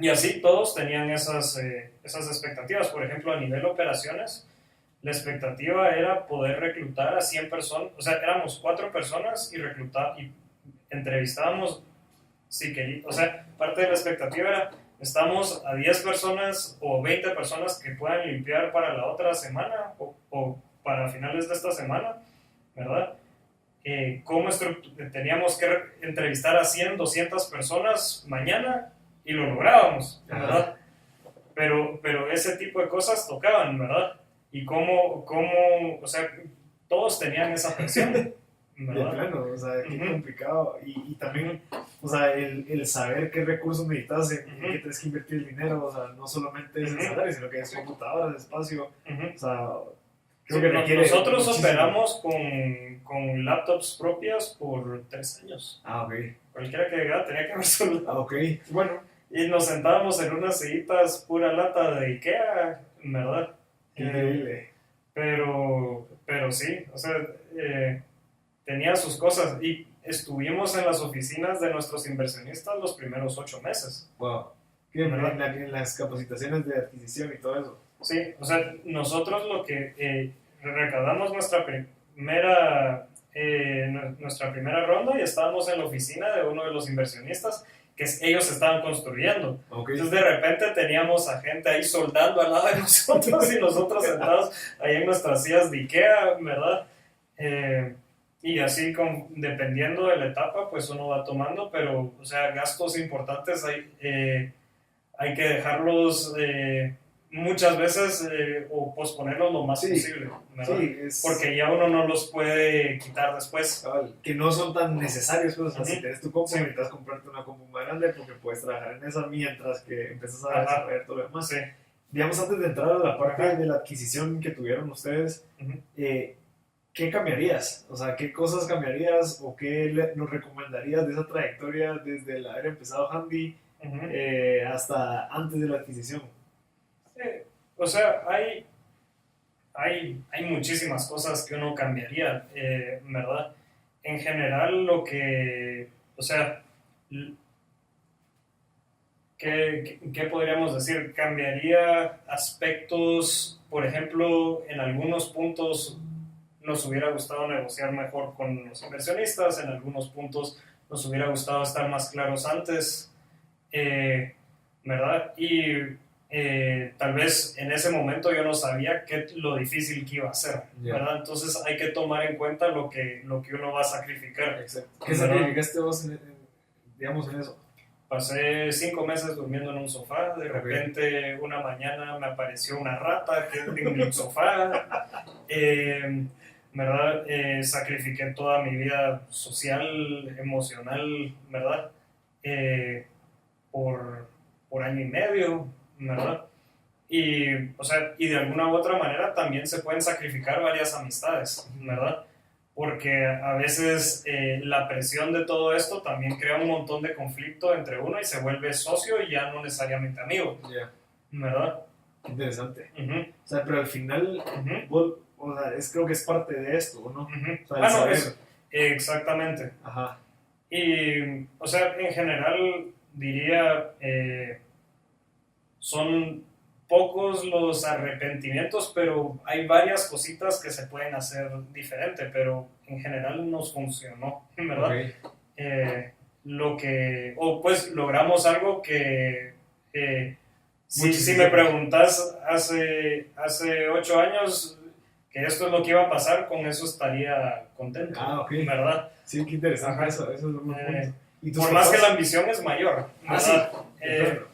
Y así todos tenían esas expectativas. Por ejemplo, a nivel operaciones, la expectativa era poder reclutar a 100 personas, o sea, éramos 4 personas y entrevistábamos, o sea, parte de la expectativa era, estamos a 10 personas o 20 personas que puedan limpiar para la otra semana o para finales de esta semana, ¿verdad? Teníamos que entrevistar a 100, 200 personas mañana y lo lográbamos, ¿verdad? Pero ese tipo de cosas tocaban, ¿verdad? Y o sea, todos tenían esa presión, ¿verdad? Claro, o sea, qué complicado. Y también, o sea, el saber qué recursos necesitas, en qué tienes que invertir el dinero, o sea, no solamente es el salario, sino que es computadoras, espacio, o sea, creo que nosotros operamos con laptops propias por 3 años. Ok. Cualquiera que llegara tenía que haber solo. Ok, bueno. Y nos sentábamos en unas sillitas pura lata de Ikea, ¿verdad? Increíble. Pero sí, o sea, tenía sus cosas y estuvimos en las oficinas de nuestros inversionistas los primeros 8 meses. Wow. En las capacitaciones de adquisición y todo eso. Sí, o sea, nosotros lo que recaudamos nuestra primera ronda y estábamos en la oficina de uno de los inversionistas que ellos estaban construyendo. Entonces de repente teníamos a gente ahí soldando al lado de nosotros y nosotros sentados ahí en nuestras sillas de Ikea, ¿verdad? Y así, dependiendo de la etapa, pues uno va tomando, pero, o sea, gastos importantes hay que dejarlos muchas veces o posponerlos lo más posible, ¿verdad? Sí, porque ya uno no los puede quitar después. Que no son tan necesarios, pues, o sea, si tienes tu compu, necesitas comprarte una compu más grande porque puedes trabajar en esa mientras que empiezas a desarrollar todo lo demás. Sí. Digamos, antes de entrar a la parte de la adquisición que tuvieron ustedes, ¿qué cambiarías? O sea, ¿qué cosas cambiarías o qué nos recomendarías de esa trayectoria desde el haber empezado Handy hasta antes de la adquisición? O sea, hay muchísimas cosas que uno cambiaría, ¿verdad? En general, o sea, ¿qué podríamos decir? Cambiaría aspectos, por ejemplo, en algunos puntos nos hubiera gustado negociar mejor con los inversionistas, en algunos puntos nos hubiera gustado estar más claros antes, ¿verdad? Y tal vez en ese momento yo no sabía lo difícil que iba a ser, ¿verdad? Entonces hay que tomar en cuenta lo que uno va a sacrificar. Exacto. ¿Qué sacrificaste vos, digamos, en eso? Pasé 5 meses durmiendo en un sofá, de repente una mañana me apareció una rata en el sofá, ¿verdad? Sacrifiqué toda mi vida social, emocional, ¿verdad? Por año y medio, ¿verdad? O sea, y de alguna u otra manera también se pueden sacrificar varias amistades, ¿verdad? Porque a veces la presión de todo esto también crea un montón de conflicto entre uno y se vuelve socio y ya no necesariamente amigo, ¿verdad? Interesante. O sea, pero al final, o sea, creo que es parte de esto, ¿no? O sea, no, exactamente. Ajá. Y, o sea, en general diría, son pocos los arrepentimientos, pero hay varias cositas que se pueden hacer diferente, pero en general nos funcionó, ¿verdad? Ok. O pues logramos algo que, si Muchísimo. me preguntas hace 8 años que esto es lo que iba a pasar, con eso estaría contento, Ok. ¿verdad? Sí, qué interesante. Ajá. Eso es un buen punto. ¿Y tus Por más que papás? la ambición es mayor, Sí. ¿verdad? Claro.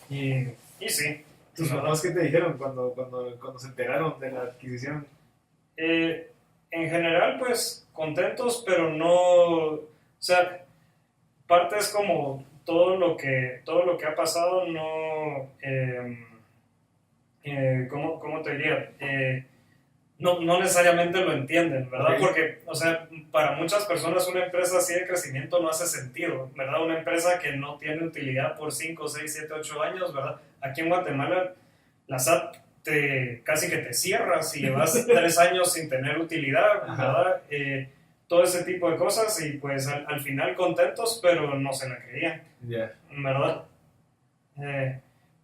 Y sí. ¿Tus ¿verdad? papás qué te dijeron cuando se enteraron de la adquisición? Eh, en general, pues contentos, pero no, o sea, parte es como todo lo que ha pasado, no, ¿cómo te diría? No necesariamente lo entienden, ¿verdad? Ok. Porque, o sea, para muchas personas una empresa así de crecimiento no hace sentido, ¿verdad? Una empresa que no tiene utilidad por 5, 6, 7, 8 años, ¿verdad? Aquí en Guatemala, la SAT casi que te cierra si llevas 3 años sin tener utilidad, ¿verdad? Todo ese tipo de cosas y pues al final contentos, pero no se la creían, Ya. ¿verdad?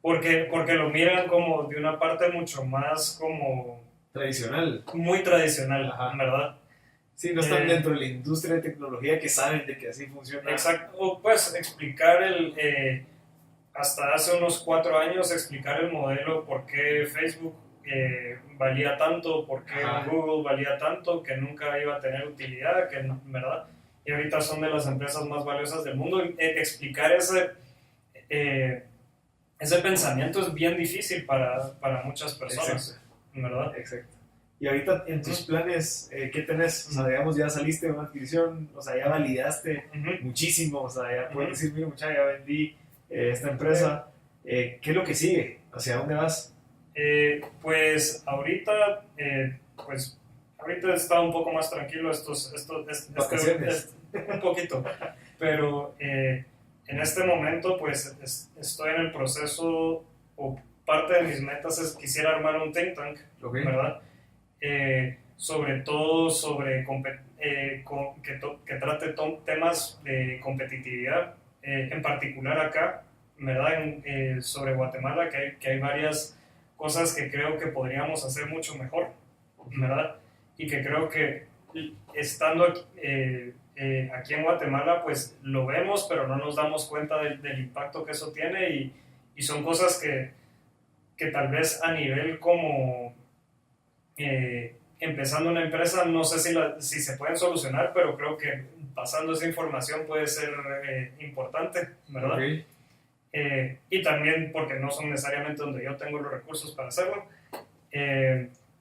Porque lo miran como de una parte mucho más como Tradicional. muy tradicional, Ajá. ¿verdad? Sí, no están dentro de la industria de tecnología que saben de que así funciona. Exacto. O pues explicar hasta hace unos 4 años, explicar el modelo, por qué Facebook valía tanto, por qué Ajá. Google valía tanto, que nunca iba a tener utilidad, ¿verdad? Y ahorita son de las empresas más valiosas del mundo. Explicar eh, ese pensamiento es bien difícil para muchas personas, ¿verdad? Exacto. Y ahorita en tus planes, ¿qué tenés? O sea, digamos, ya saliste de una adquisición, o sea, ya validaste muchísimo, o sea, ya puedes decir, mira, muchacha, ya vendí esta empresa. ¿Qué es lo que sigue? ¿Hacia dónde vas? Pues ahorita está un poco más tranquilo Vacaciones. un poquito, pero en este momento pues estoy en el proceso, o parte de mis metas es quisiera armar un think tank, Okay. ¿verdad? Sobre todo sobre que trate temas de competitividad, en particular acá, ¿verdad? Sobre Guatemala, que hay varias cosas que creo que podríamos hacer mucho mejor, ¿verdad? Y que creo que estando aquí en Guatemala, pues lo vemos, pero no nos damos cuenta del impacto que eso tiene, y son cosas que tal vez a nivel como empezando una empresa, no sé si se pueden solucionar, pero creo que pasando esa información puede ser importante, ¿verdad? Okay. Y también porque no son necesariamente donde yo tengo los recursos para hacerlo.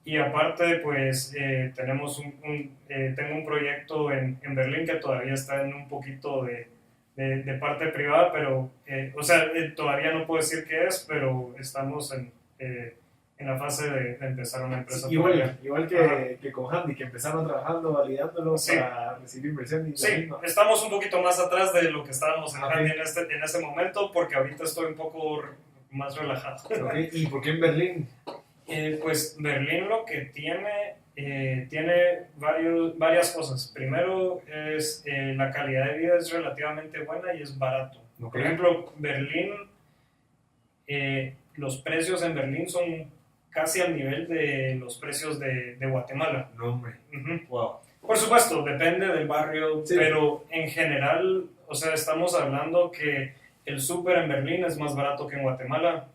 Y aparte, pues tengo un proyecto en Berlín que todavía está en un poquito de parte privada, pero, o sea, todavía no puedo decir qué es, pero estamos en la fase de empezar una empresa. Sí, igual que con Handy, que empezaron trabajando, validándolo para recibir inversión. Y sí, estamos un poquito más atrás de lo que estábamos en Handy en este momento, porque ahorita estoy un poco más relajado. Okay. ¿Y por qué en Berlín? Pues Berlín lo que tiene varias cosas. Primero es la calidad de vida es relativamente buena y es barato. Okay. Por ejemplo, Berlín, los precios en Berlín son casi al nivel de los precios de Guatemala. No, hombre. Wow. Por supuesto, depende del barrio, sí, pero en general, o sea, estamos hablando que el súper en Berlín es más barato que en Guatemala.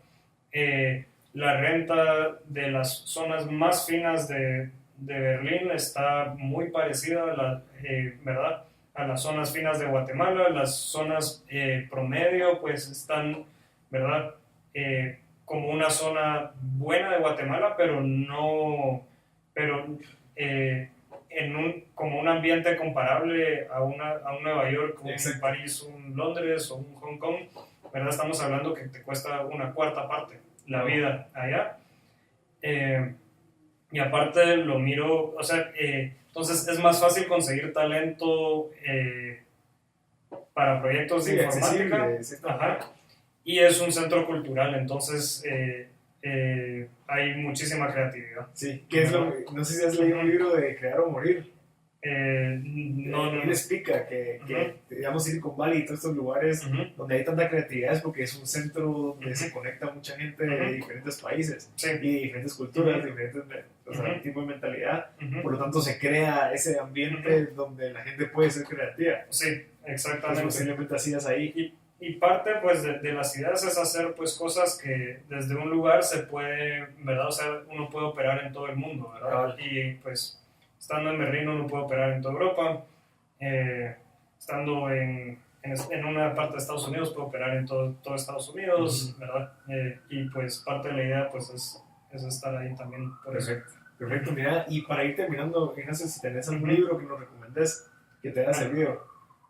La renta de las zonas más finas de Berlín está muy parecida ¿verdad? A las zonas finas de Guatemala. Las zonas promedio pues están, ¿verdad? Como una zona buena de Guatemala, pero no, como un ambiente comparable a un Nueva York, un París, un Londres o un Hong Kong, ¿verdad? Estamos hablando que te cuesta una cuarta parte la vida allá. Y aparte lo miro, o sea, entonces es más fácil conseguir talento para proyectos de informática. Ajá. Y es un centro cultural, entonces hay muchísima creatividad. Sí, ¿qué es no sé si has leído un libro de Crear o Morir. No. Él explica que digamos, Silicon Valley y todos estos lugares donde hay tanta creatividad es porque es un centro donde se conecta mucha gente de diferentes países y diferentes culturas, diferentes tipos de mentalidad. Por lo tanto, se crea ese ambiente donde la gente puede ser creativa. Sí, exactamente. Pues posiblemente así es ahí. Y parte pues de las ideas es hacer pues cosas que desde un lugar se puede, ¿verdad? O sea, uno puede operar en todo el mundo, ¿verdad? Y pues estando en Berlín uno puede operar en toda Europa, estando en una parte de Estados Unidos puede operar en todo Estados Unidos, ¿verdad? Y pues parte de la idea pues es estar ahí también por Perfecto. Perfecto, mira, y para ir terminando, Ignacio, si tenés algún libro que nos recomendes que te haya servido.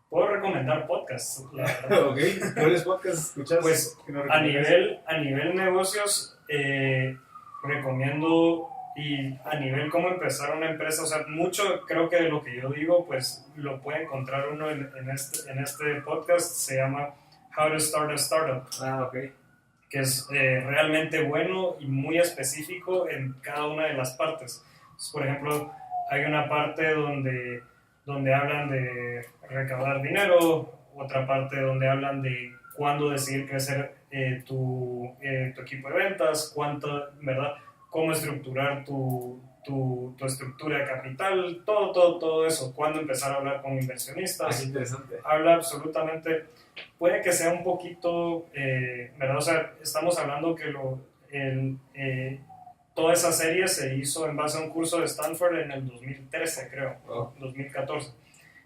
Puedo recomendar podcasts, la verdad. Ok, ¿cuáles podcasts escuchas? Pues a nivel negocios, recomiendo, y a nivel cómo empezar una empresa, o sea, mucho creo que de lo que yo digo, pues lo puede encontrar uno en este podcast, se llama How to Start a Startup. Ok. Que es realmente bueno y muy específico en cada una de las partes. Entonces, por ejemplo, hay una parte donde hablan de recaudar dinero, otra parte donde hablan de cuándo decidir crecer tu equipo de ventas, ¿verdad? Cómo estructurar tu estructura de capital, todo eso, cuándo empezar a hablar con inversionistas. Interesante. Habla absolutamente, puede que sea un poquito, ¿verdad? O sea, estamos hablando que toda esa serie se hizo en base a un curso de Stanford en el 2013, creo, 2014.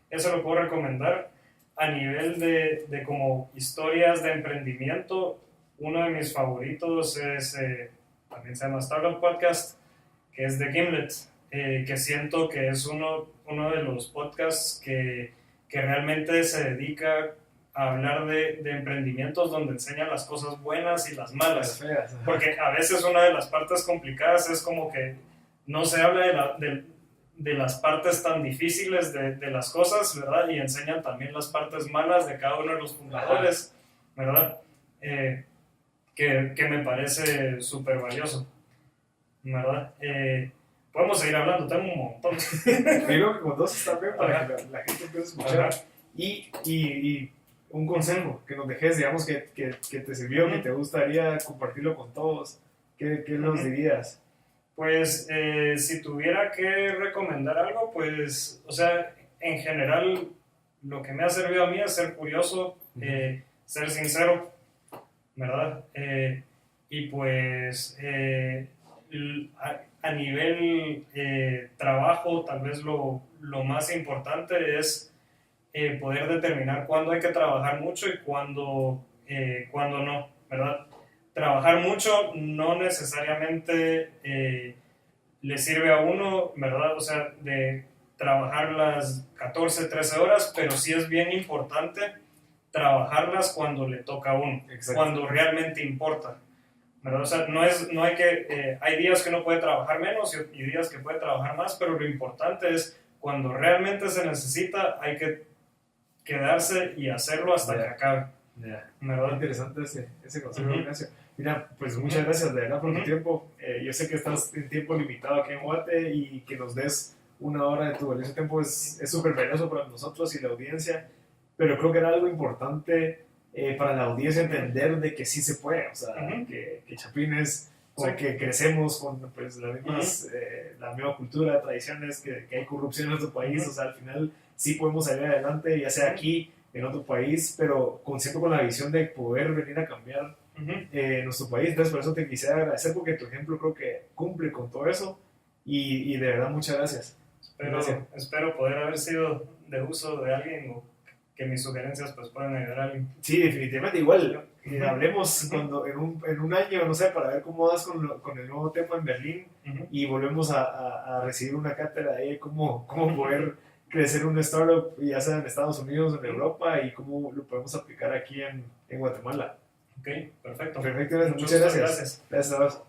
Eso lo puedo recomendar. A nivel de como historias de emprendimiento, uno de mis favoritos es, también se llama Startup Podcast, que es de Gimlet, que siento que es uno de los podcasts que realmente se dedica a hablar de emprendimientos donde enseñan las cosas buenas y las malas. Porque a veces una de las partes complicadas es como que no se habla de las partes tan difíciles de las cosas, ¿verdad? Y enseñan también las partes malas de cada uno de los fundadores, ¿verdad? Que me parece súper valioso, ¿verdad? Podemos seguir hablando, tengo un montón. Creo que con dos está bien para que la gente pueda escuchar. Y un consejo que nos dejes, digamos, que te sirvió, que te gustaría compartirlo con todos. ¿Qué nos dirías? Pues, si tuviera que recomendar algo, pues, o sea, en general, lo que me ha servido a mí es ser curioso, ser sincero, ¿verdad? Y pues, a nivel trabajo, tal vez lo más importante es poder determinar cuándo hay que trabajar mucho y cuándo no, ¿verdad? Trabajar mucho no necesariamente le sirve a uno, ¿verdad? O sea, de trabajar las 14, 13 horas, pero sí es bien importante trabajarlas cuando le toca a uno, cuando realmente importa, ¿verdad? O sea, no hay que, hay días que uno puede trabajar menos y días que puede trabajar más, pero lo importante es cuando realmente se necesita, hay que quedarse y hacerlo hasta que acabe. Muy interesante ese consejo, Ignacio. Mira, pues muchas gracias de verdad por tu tiempo. Yo sé que estás en tiempo limitado aquí en Guate y que nos des una hora de tu valioso tiempo es súper valioso para nosotros y la audiencia, pero creo que era algo importante para la audiencia entender de que sí se puede, o sea, que Chapín es como que crecemos con pues, las mismas, la misma cultura, tradiciones, que hay corrupción en nuestro país, o sea, al final sí podemos salir adelante, ya sea aquí, en otro país, pero siempre con la visión de poder venir a cambiar nuestro país. Entonces, por eso te quisiera agradecer, porque tu ejemplo creo que cumple con todo eso, y de verdad muchas gracias. Espero poder haber sido de uso de alguien o que mis sugerencias pues puedan ayudar a alguien. Sí, definitivamente, igual. Hablemos cuando en un año, no sé, para ver cómo vas con el nuevo tema en Berlín y volvemos a recibir una cátedra de cómo poder crecer un startup, ya sea en Estados Unidos o en Europa, y cómo lo podemos aplicar aquí en Guatemala. Ok, perfecto. Perfecto, muchas gracias. Gracias a vos.